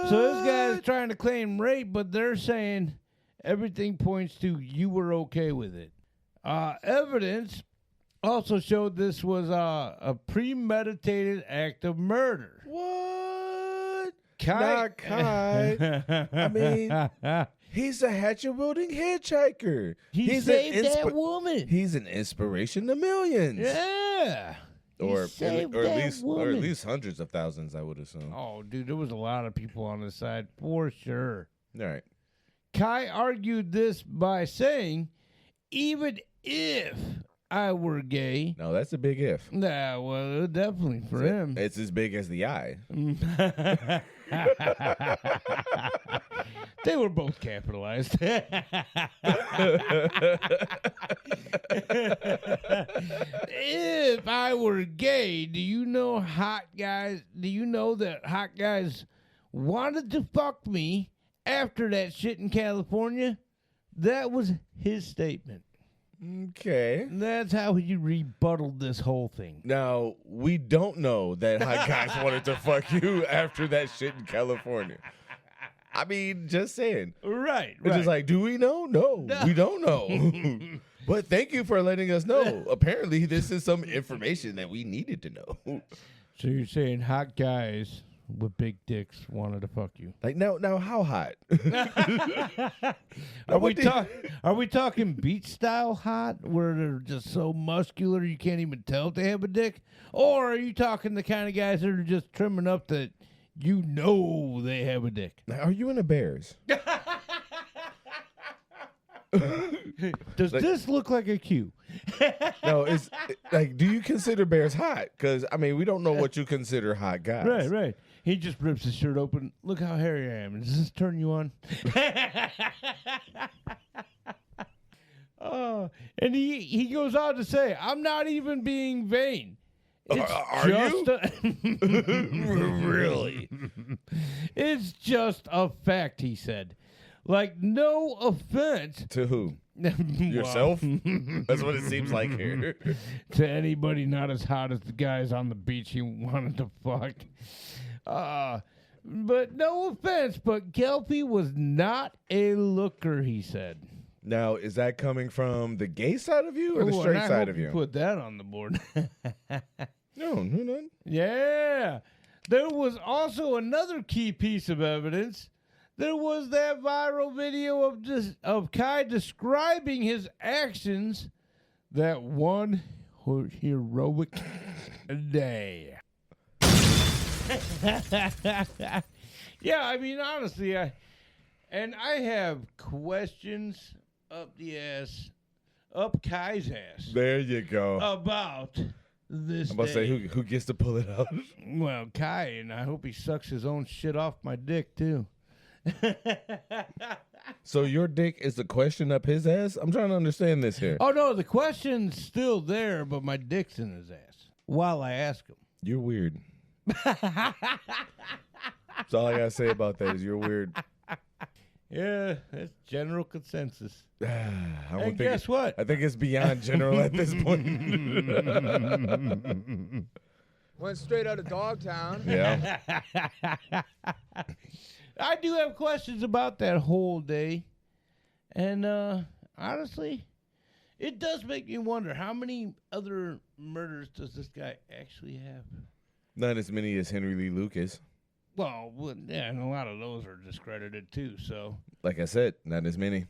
So this guy is trying to claim rape, but they're saying everything points to you were okay with it. Evidence also showed this was a premeditated act of murder. What? Kai. Not Kai. I mean, he's a hatchet wielding hitchhiker. He saved that woman. He's an inspiration to millions. Yeah. Or at least hundreds of thousands, I would assume. Oh, dude, there was a lot of people on the side for sure. All right. Kai argued this by saying, even if I were gay. No, that's a big if. Nah, well, definitely for him. It's as big as the eye. They were both capitalized. If I were gay, do you know that hot guys wanted to fuck me after that shit in California? That was his statement. Okay. That's how he rebutted this whole thing. Now, we don't know that hot guys wanted to fuck you after that shit in California. I mean, just saying. Right. It's just like, do we know? No, we don't know. But thank you for letting us know. Apparently, this is some information that we needed to know. So you're saying hot guys with big dicks wanted to fuck you? Like, now how hot? Are we talking beach style hot, where they're just so muscular you can't even tell if they have a dick? Or are you talking the kind of guys that are just trimming up that you know they have a dick? Are you into bears? Does this look like a Q? No, it's like, do you consider bears hot? Because, I mean, we don't know what you consider hot guys. Right. He just rips his shirt open. Look how hairy I am. Does this turn you on? And he goes on to say, I'm not even being vain. Are you? Really? It's just a fact, he said. Like, no offense To who? Yourself? That's what it seems like here. to anybody not as hot as the guys on the beach he wanted to fuck. But no offense, but Kelpie was not a looker, he said. Now, is that coming from the gay side of you or the Ooh, straight and I side hope of you? Put that on the board. No, none. Yeah. There was also another key piece of evidence. There was that viral video of Kai describing his actions that one heroic day. Yeah, I mean, honestly, I have questions up the ass, up Kai's ass There you go. about this I'm about to say, who gets to pull it out? Well, Kai, and I hope he sucks his own shit off my dick, too. So your dick is the question up his ass? I'm trying to understand this here. Oh, no, the question's still there, but my dick's in his ass while I ask him. You're weird. That's all I gotta say about that is you're weird. Yeah, that's general consensus. I don't And think guess what? I think it's beyond general at this point. Went straight out of Dogtown. Yeah. I do have questions about that whole day. And honestly, it does make me wonder, how many other murders does this guy actually have? Not as many as Henry Lee Lucas. Well, yeah, and a lot of those are discredited too, so. Like I said, not as many.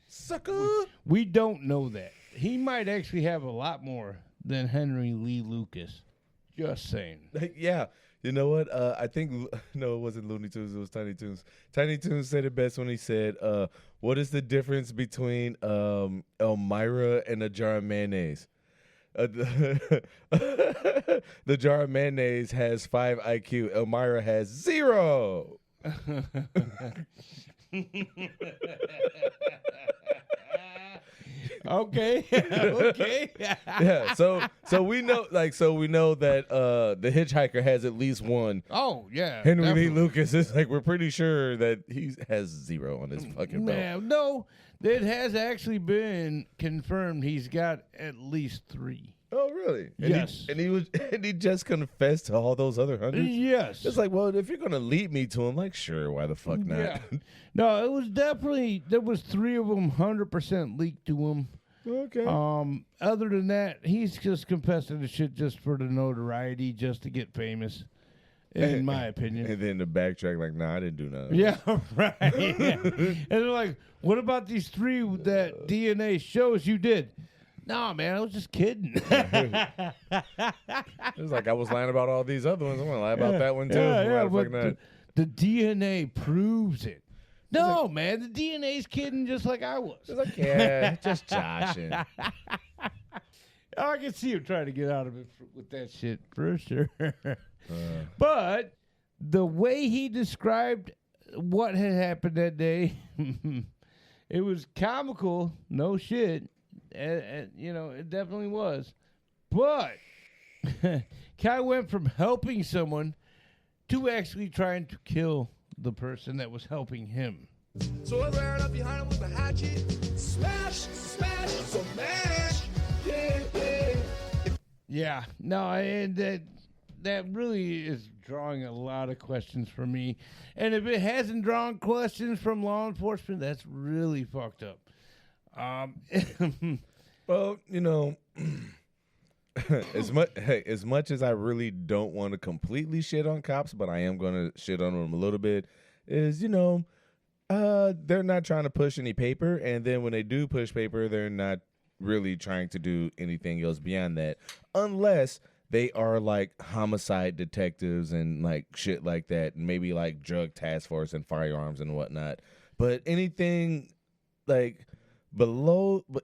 Sucker. We don't know that. He might actually have a lot more than Henry Lee Lucas. Just saying. Yeah. You know what? I think, no, it wasn't Looney Tunes. It was Tiny Toons. Tiny Toons said it best when he said, what is the difference between Elmira and a jar of mayonnaise? The jar of mayonnaise has 5 IQ. Elmira has 0. Okay. Okay. Yeah. So we know that the hitchhiker has at least one. Oh, yeah. Henry Lee definitely. Lucas is like, we're pretty sure that he has 0 on his fucking belt. Man, no, it has actually been confirmed he's got at least 3. Oh, really? And Yes. he just confessed to all those other hundreds. Yes. It's like, well, if you're gonna lead me to him, like, sure, why the fuck not? Yeah. No, it was definitely, there was 3 of them 100% leaked to him. Okay. Other than that, he's just confessed to the shit just for the notoriety, just to get famous, in my opinion. And then the backtrack, like, nah, I didn't do nothing. Yeah, right. And they're like, what about these 3 that DNA shows you did? No, man, I was just kidding. It was like, I was lying about all these other ones. I'm gonna lie about that one too. Yeah, Why the but fuck not? the DNA proves it. No, man, the DNA's kidding just like I was. It's like, yeah, just joshing. I can see him trying to get out of it with that shit, for sure. But the way he described what had happened that day, it was comical, no shit. You know, it definitely was. But Kai went from helping someone to actually trying to kill the person that was helping him. So I ran up behind him with a hatchet. Smash, smash, smash. Yeah, yeah. Yeah, no, and that really is drawing a lot of questions for me. And if it hasn't drawn questions from law enforcement, that's really fucked up. Well, you know, as much as I really don't want to completely shit on cops, but I am going to shit on them a little bit, is, you know, they're not trying to push any paper, and then when they do push paper, they're not really trying to do anything else beyond that, unless they are like homicide detectives and like shit like that, and maybe like drug task force and firearms and whatnot. But anything like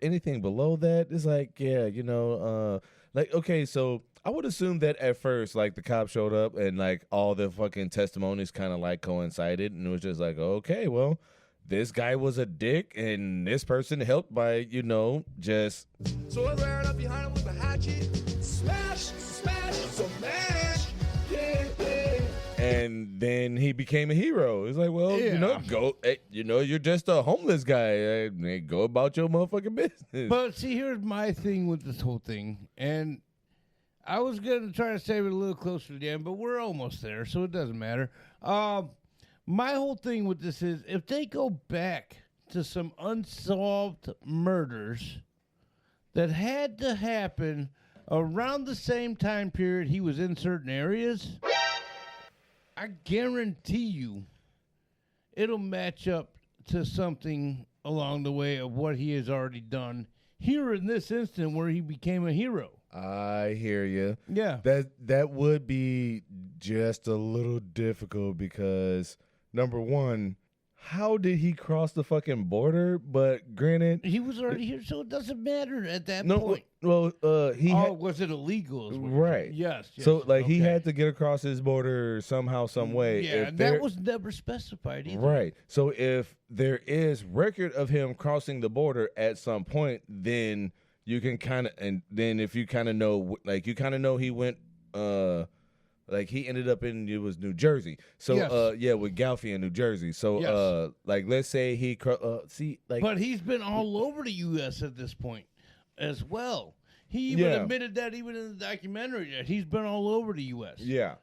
anything below that is like, yeah, you know, like, okay, so I would assume that at first, like, the cop showed up and like all the fucking testimonies kind of like coincided, and it was just like, okay, well, this guy was a dick and this person helped by, you know, just. So I ran up behind him with a hatchet. Smash, smash, smash. Yeah, yeah. and then he became a hero. It's like, well, go. Hey, you're just a homeless guy. Hey, go about your motherfucking business. But see, here's my thing with this whole thing, and I was gonna try to save it a little closer to the end, but we're almost there, so it doesn't matter. My whole thing with this is, if they go back to some unsolved murders that had to happen around the same time period he was in certain areas, I guarantee you it'll match up to something along the way of what he has already done here in this instant where he became a hero. I hear you. Yeah. That would be just a little difficult because, number one, how did he cross the fucking border? But granted, He was already here, so it doesn't matter at that no. point. Well, Was it illegal? Is what you're right. saying? Yes. So, like, he okay. had to get across his border somehow, some way. Yeah, If and there- that was never specified either. right. So, if there is record of him crossing the border at some point, then you can kind of, and then if you kind of know, like, you kind of know he went, like, he ended up in, it was New Jersey. So, Yes. with Galfie in New Jersey. So, Yes. like, let's say he, But he's been all over the U.S. at this point as well. He even admitted that even in the documentary that he's been all over the U.S. yeah.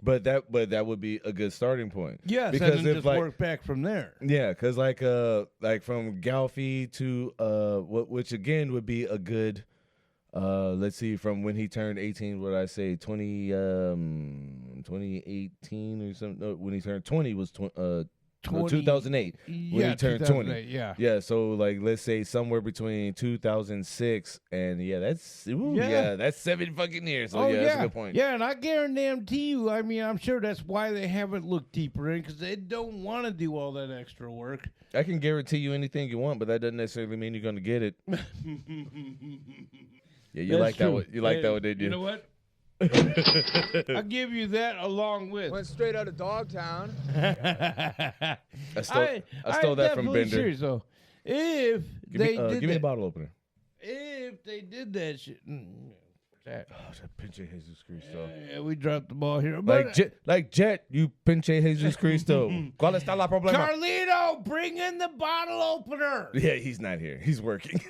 But that would be a good starting point. Yes, because and then if, just like, work back from there. yeah, because like from Galfie to which again would be a good let's see, from when he turned 18, what I say 2018 or something. No, when he turned 20 was 2008 when Yeah, he turned 20. 2008, yeah. Yeah, so like let's say somewhere between 2006 and that's 7 fucking years. So that's a good point. Yeah, and I guarantee you, I mean, I'm sure that's why they haven't looked deeper in, because they don't want to do all that extra work. I can guarantee you anything you want, but that doesn't necessarily mean you're going to get it. Yeah, you That's like true. that one, didn't you? You know what? I'll give you that along with. Went straight out of Dogtown. I stole that from Bender. Serious, though. If Give me a bottle opener. If they did that shit, what's that? Oh, that pinche Jesus Cristo. Yeah, we dropped the ball here. But Like Jet, you pinche Jesus Cristo. ¿Cuál está la problema? Carlito, bring in the bottle opener. Yeah, he's not here. He's working.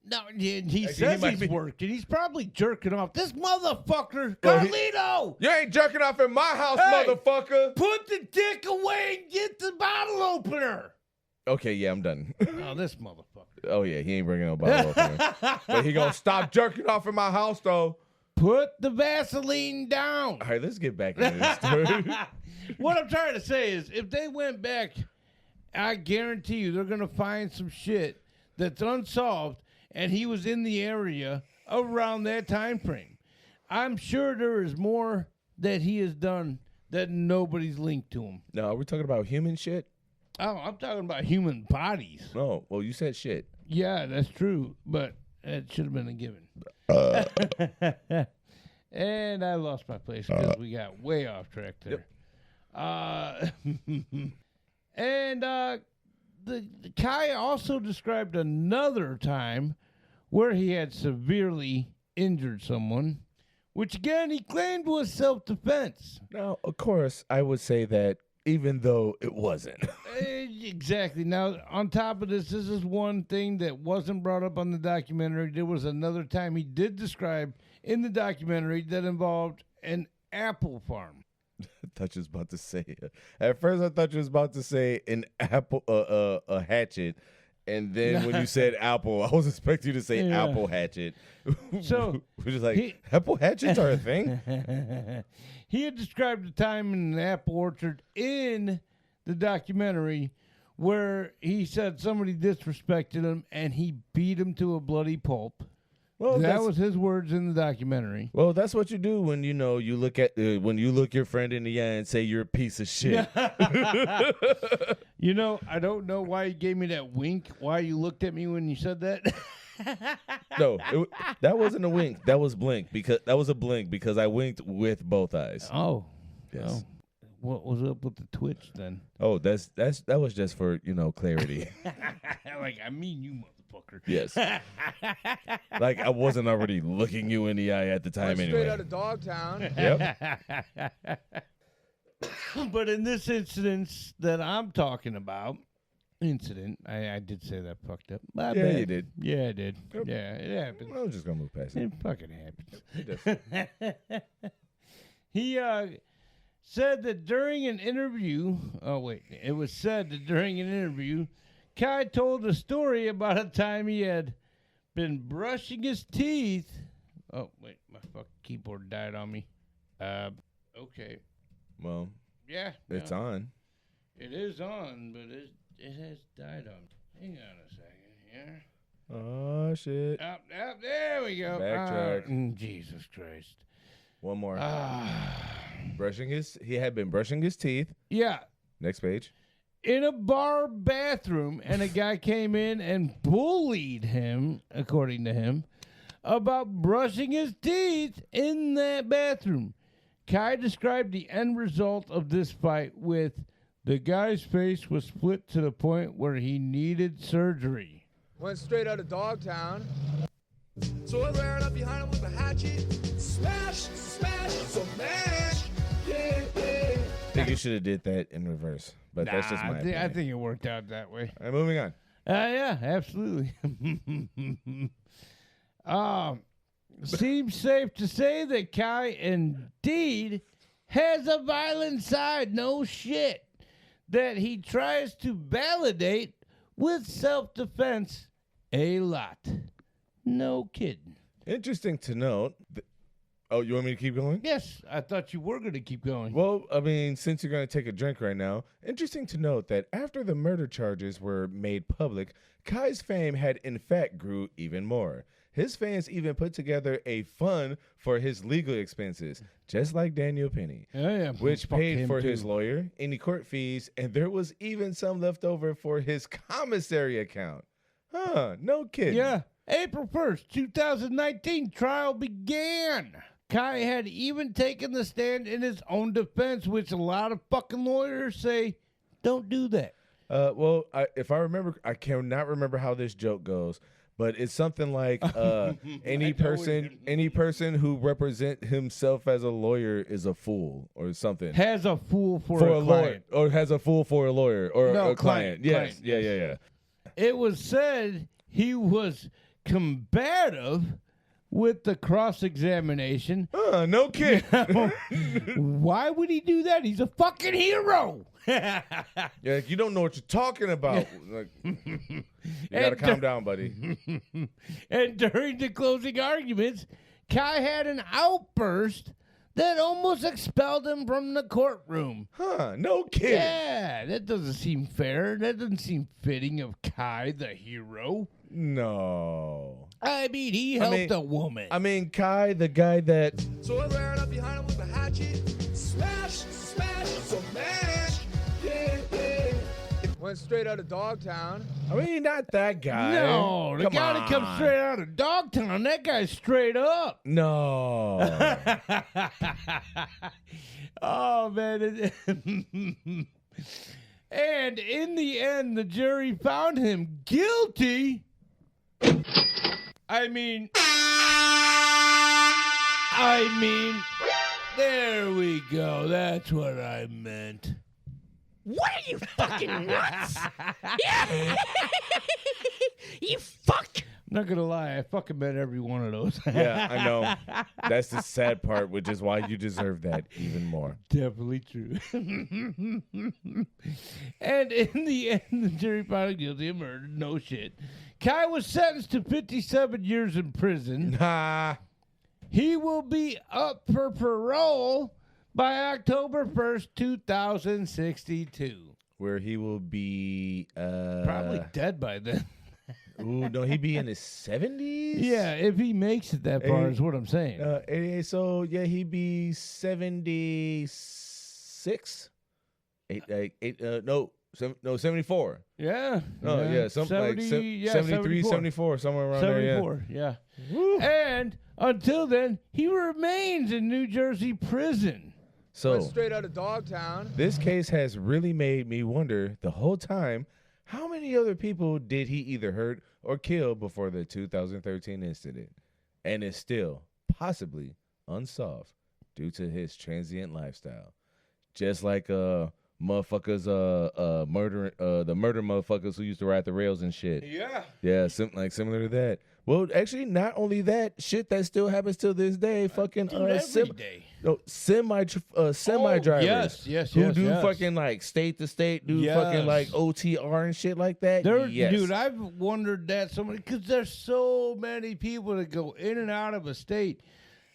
No, he Like, says he might he's be- working. He's probably jerking off. This motherfucker, Oh, Carlito, You ain't jerking off in my house, Hey! motherfucker. put the dick away and get the bottle opener. Okay, yeah, I'm done. Oh, this motherfucker. Oh, yeah, he ain't bringing no bottle opener. But he gonna stop jerking off in my house, though. Put the Vaseline down. All right, let's get back into this story. What I'm trying to say is, if they went back, I guarantee you they're going to find some shit that's unsolved, and he was in the area around that time frame. I'm sure there is more that he has done that nobody's linked to him. No, are we talking about human shit? Oh, I'm talking about human bodies. No, well, you said shit. Yeah, that's true, but it should have been a given. And I lost my place because we got way off track there. And the Kai also described another time where he had severely injured someone, which again he claimed was self-defense. Now, of course, I would say that even though it wasn't. Exactly. Now, on top of this is one thing that wasn't brought up on the documentary. There was another time he did describe in the documentary that involved an apple farm. I thought you was about to say. At first, I thought you was about to say an apple, a hatchet, and then when you said apple, I was expecting you to say Yeah. apple hatchet. So, we're just like apple hatchets are a thing. He had described a time in an apple orchard in the documentary where he said somebody disrespected him and he beat him to a bloody pulp. Well, That was his words in the documentary. well, that's what you do when you look at when you look your friend in the eye and say you're a piece of shit. You know, I don't know why you gave me that wink, why you looked at me when you said that. No, that wasn't a wink. That was a blink because I winked with both eyes. Oh. Yes. Oh. What was up with the twitch then? Oh, that was just for clarity. Like, I mean you, motherfucker. Yes. Like I wasn't already looking you in the eye at the time Went anyway. straight out of Dogtown. Yep. But in this incident that I'm talking about, I did say that fucked up. My Yeah, bad. you did. Yeah, I did. Yep. Yeah, it happens. I'm just gonna move past it. It fucking happens. It does. He said that during an interview, it was said that during an interview, Kai told a story about a time he had been brushing his teeth. Oh, wait, my fucking keyboard died on me. Okay. Well, Yeah. it's no, on. It is on, but it has died on me. Hang on a second here. Oh shit. Up, there we go. Backtrack. Jesus Christ. One more. Ah. He had been brushing his teeth. Yeah. Next page. In a bar bathroom, and a guy came in and bullied him, according to him, about brushing his teeth in that bathroom. Kai described the end result of this fight with the guy's face was split to the point where he needed surgery. Went straight out of Dogtown. So I ran up behind him with a hatchet. Smash, smash, smash. Yeah, yeah. I think you should have did that in reverse, but that's just my opinion. I think it worked out that way. All right, moving on. Yeah, absolutely. Seems safe to say that Kai indeed has a violent side. No shit. That he tries to validate with self-defense a lot. No kidding. Interesting to note. Oh, you want me to keep going? Yes, I thought you were going to keep going. Well, I mean, since you're going to take a drink right now, interesting to note that after the murder charges were made public, Kai's fame had in fact grew even more. His fans even put together a fund for his legal expenses, just like Daniel Penny, Yeah, which fuck paid him for too. his lawyer, any court fees, and there was even some left over for his commissary account. Huh, no kidding. Yeah. April 1st, 2019, trial began. Kai had even taken the stand in his own defense, which a lot of fucking lawyers say, don't do that. Well, if I remember, I cannot remember how this joke goes, but it's something like any person who represent himself as a lawyer is a fool or something. Has a fool for For a a lawyer, client. or has a fool for a lawyer or No, a client. Yes, client, yeah. It was said he was combative with the cross-examination. No kid. Why would he do that? He's a fucking hero. Yeah, you don't know what you're talking about. Like, you gotta calm down, buddy. And during the closing arguments, Kai had an outburst that almost expelled him from the courtroom. Huh? No kid. Yeah, that doesn't seem fair. That doesn't seem fitting of Kai, the hero. No. I mean, he helped a woman. I mean, Kai, the guy that. So I ran up behind him with a hatchet. Smash, smash, smash. Yeah, yeah. Went straight out of Dogtown. I mean, not that guy. No, the Come guy that comes on. straight out of Dogtown, that guy's straight up. No. Oh, man. And in the end, the jury found him guilty. I mean, there we go. That's what I meant. What are you fucking nuts? Yeah. You fuck. I'm not going to lie. I fucking meant every one of those. Yeah, I know. That's the sad part, which is why you deserve that even more. Definitely true. And in the end, the jury found him guilty of murder. No shit. Kai was sentenced to 57 years in prison. Nah. He will be up for parole by October 1st, 2062. Where he will be. Probably dead by then. Ooh, no, he'd be in his 70s? Yeah, if he makes it that far, Hey, is what I'm saying. So, yeah, he'd be 76? 74. Yeah. No, yeah, something like 73, 74, somewhere around 74, yeah. Woo. And until then, he remains in New Jersey prison. So, Went straight out of Dogtown. this case has really made me wonder the whole time, how many other people did he either hurt or kill before the 2013 incident? And is still possibly unsolved due to his transient lifestyle. just like motherfuckers murdering the murder motherfuckers who used to ride the rails and shit. Yeah, similar to that. Well, actually, not only that, shit that still happens till this day. Fucking every day. semi drivers. Yes. Who do fucking like state to state, do fucking like OTR and shit like that. Dude, I've wondered that so many because there's so many people that go in and out of a state,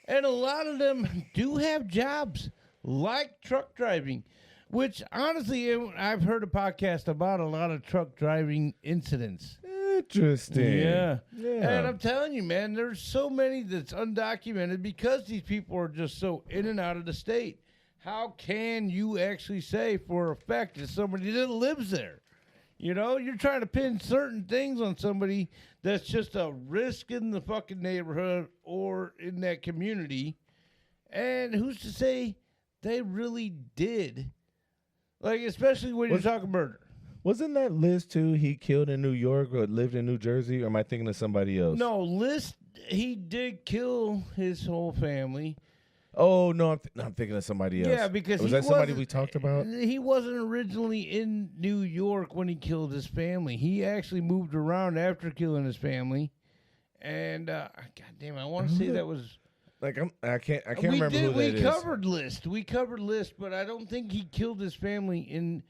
and a lot of them do have jobs like truck driving. Which, honestly, I've heard a podcast about a lot of truck driving incidents. Interesting. Yeah. And I'm telling you, man, there's so many that's undocumented because these people are just so in and out of the state. How can you actually say for a fact that somebody that lives there? You know, you're trying to pin certain things on somebody that's just a risk in the fucking neighborhood or in that community. And who's to say they really did? Like, especially when you're talking murder. Wasn't that Liz, too, he killed in New York or lived in New Jersey? Or am I thinking of somebody else? No, Liz, he did kill his whole family. Oh, no, I'm thinking of somebody else. Yeah, because was that somebody we talked about? He wasn't originally in New York when he killed his family. He actually moved around after killing his family. And, God damn, I want to say that was... Like I can't remember who that is. We covered List, but I don't think he killed his family in.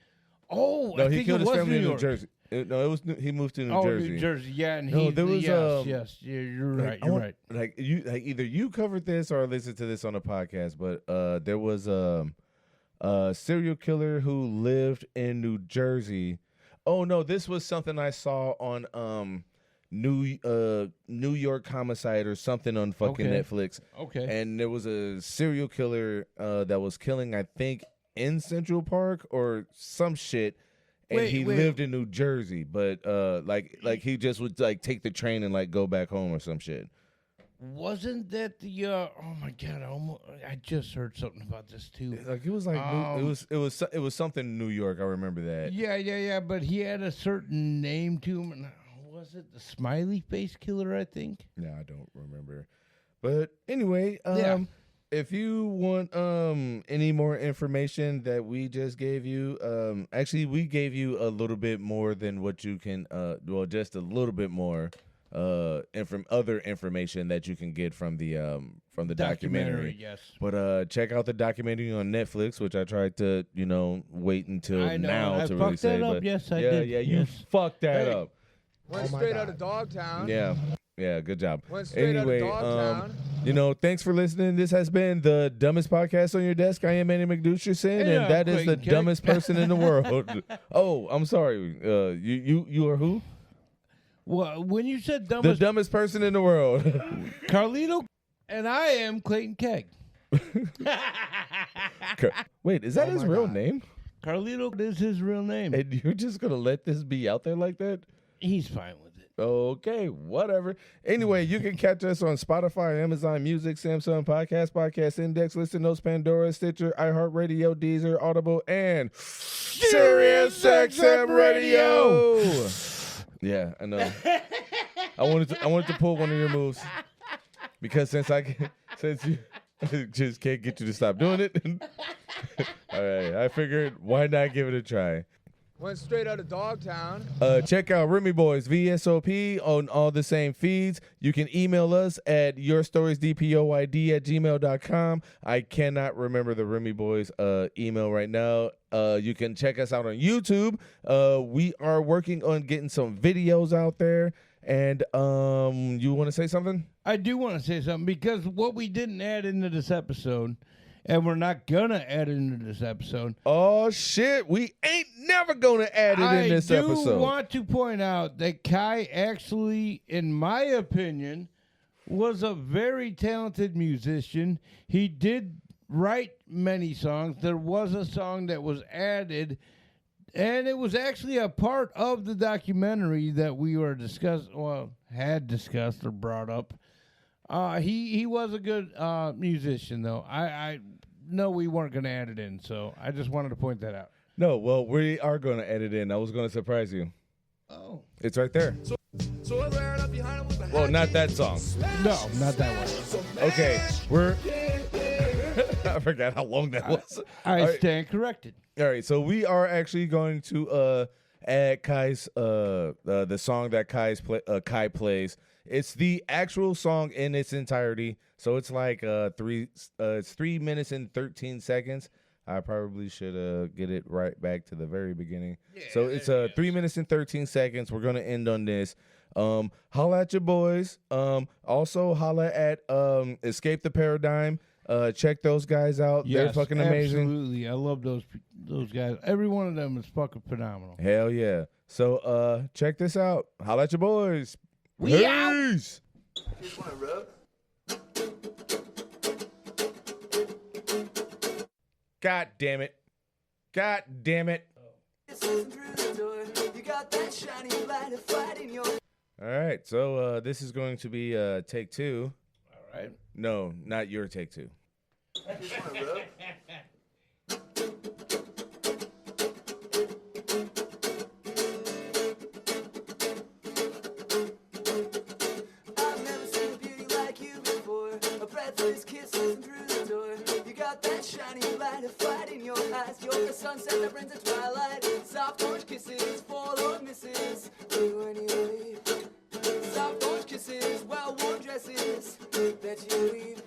Oh, no, I he think killed it his was family New in York. New Jersey. No, it was he moved to New Jersey. New Jersey, yeah, and no, there was yes, yeah, you're right. You're right. Like either you covered this or I listened to this on a podcast, but there was a serial killer who lived in New Jersey. Oh no, this was something I saw on New York Homicide or something on fucking Netflix. Okay. And there was a serial killer that was killing, I think, in Central Park or some shit. And he lived in New Jersey, but like he just would like take the train and like go back home or some shit. Wasn't that the oh my god, I just heard something about this too. Like it was like it was something in New York, I remember that. Yeah, but he had a certain name to him, and was it the Smiley Face Killer, I think? No, I don't remember. But anyway, if you want any more information that we just gave you, actually we gave you a little bit more than what you can just a little bit more other information that you can get from the documentary. Yes. But check out the documentary on Netflix, which I tried to, wait until now to really say. Up. But yes, I did. Yeah, you fucked that up. Went straight out of Dogtown. Yeah, good job. Went straight out of Dogtown. Thanks for listening. This has been the dumbest podcast on your desk. I am Manny McDoucherson, and that is the dumbest person in the world. Oh, I'm sorry. You are who? Well, when you said the dumbest person in the world, Carlito, and I am Clayton Keg. Wait, is that his real name? Carlito is his real name. And you're just gonna let this be out there like that? He's fine with it. Okay, whatever. Anyway, you can catch us on Spotify, Amazon Music, Samsung Podcast Index, Listen Notes, Pandora, Stitcher, iHeartRadio, Deezer, Audible, and Sirius XM Radio. Yeah, I know. I wanted to pull one of your moves because since you just can't get you to stop doing it. All right, I figured why not give it a try. Went straight out of Dogtown. Check out Remy Boys VSOP on all the same feeds. You can email us at yourstoriesdpoyd@gmail.com. I cannot remember the Remy Boys email right now. You can check us out on YouTube. We are working on getting some videos out there. And you want to say something? I do want to say something because what we didn't add into this episode, and we're not gonna add it into this episode. Oh shit, we ain't never gonna add it in this episode. I do want to point out that Kai actually, in my opinion, was a very talented musician. He did write many songs. There was a song that was added, and it was actually a part of the documentary that we were had discussed or brought up. He was a good musician, though. I know we weren't going to add it in, so I just wanted to point that out. No, well, we are going to add it in. I was going to surprise you. Oh. It's right there. So I ran up behind him with well, not that song. No, not that one. Okay, we're... I forgot how long that was. I stand corrected. All right, so we are actually going to add Kai's the song that Kai plays. It's the actual song in its entirety, so it's like 3 minutes and 13 seconds. I probably should get it right back to the very beginning. Yeah, so it's 3 minutes and 13 seconds. We're gonna end on this. Holla at your boys. Also holla at Escape the Paradigm. Check those guys out. Yes, they're fucking amazing. Absolutely. I love those guys. Every one of them is fucking phenomenal. Hell yeah. So check this out. Holla at your boys. We out. Peace. Just want to rub. God damn it. God damn it. All right, so this is going to be take 2. All right. No, not your take 2. Just want to rub. I've never seen a beauty like you before. A breathless kiss through the door. You got that shiny light of fight in your eyes. You're the sunset that brings the twilight. Soft orange kisses, fall or misses. When you leave. Soft orange kisses, well-worn dresses that you leave.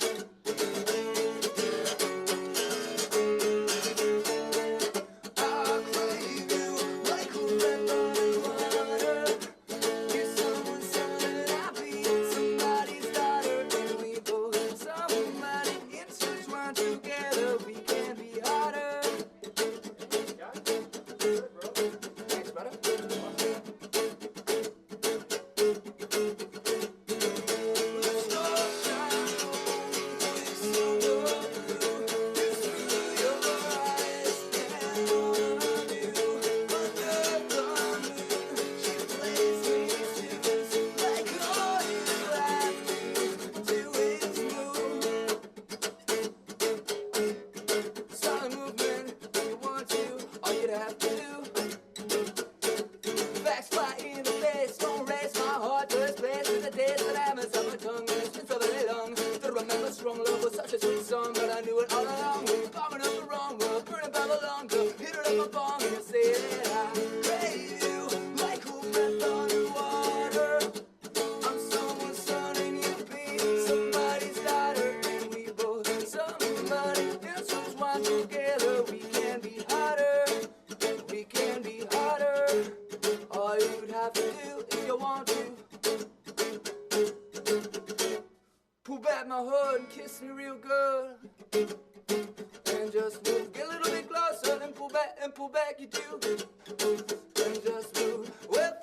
Strong love was such a sweet song, but I knew it all along. We were bombing up the wrong world, burning Babylon, go hit it up a bomb and say that I crave you like cool breath on the water. I'm someone's son and you be somebody's daughter, and we both somebody else wine together. We can be hotter, we can be hotter. All you'd have to do if you want to. Pull back my hood and kiss me real good. And just move, get a little bit closer and pull back you do. And just move. Well,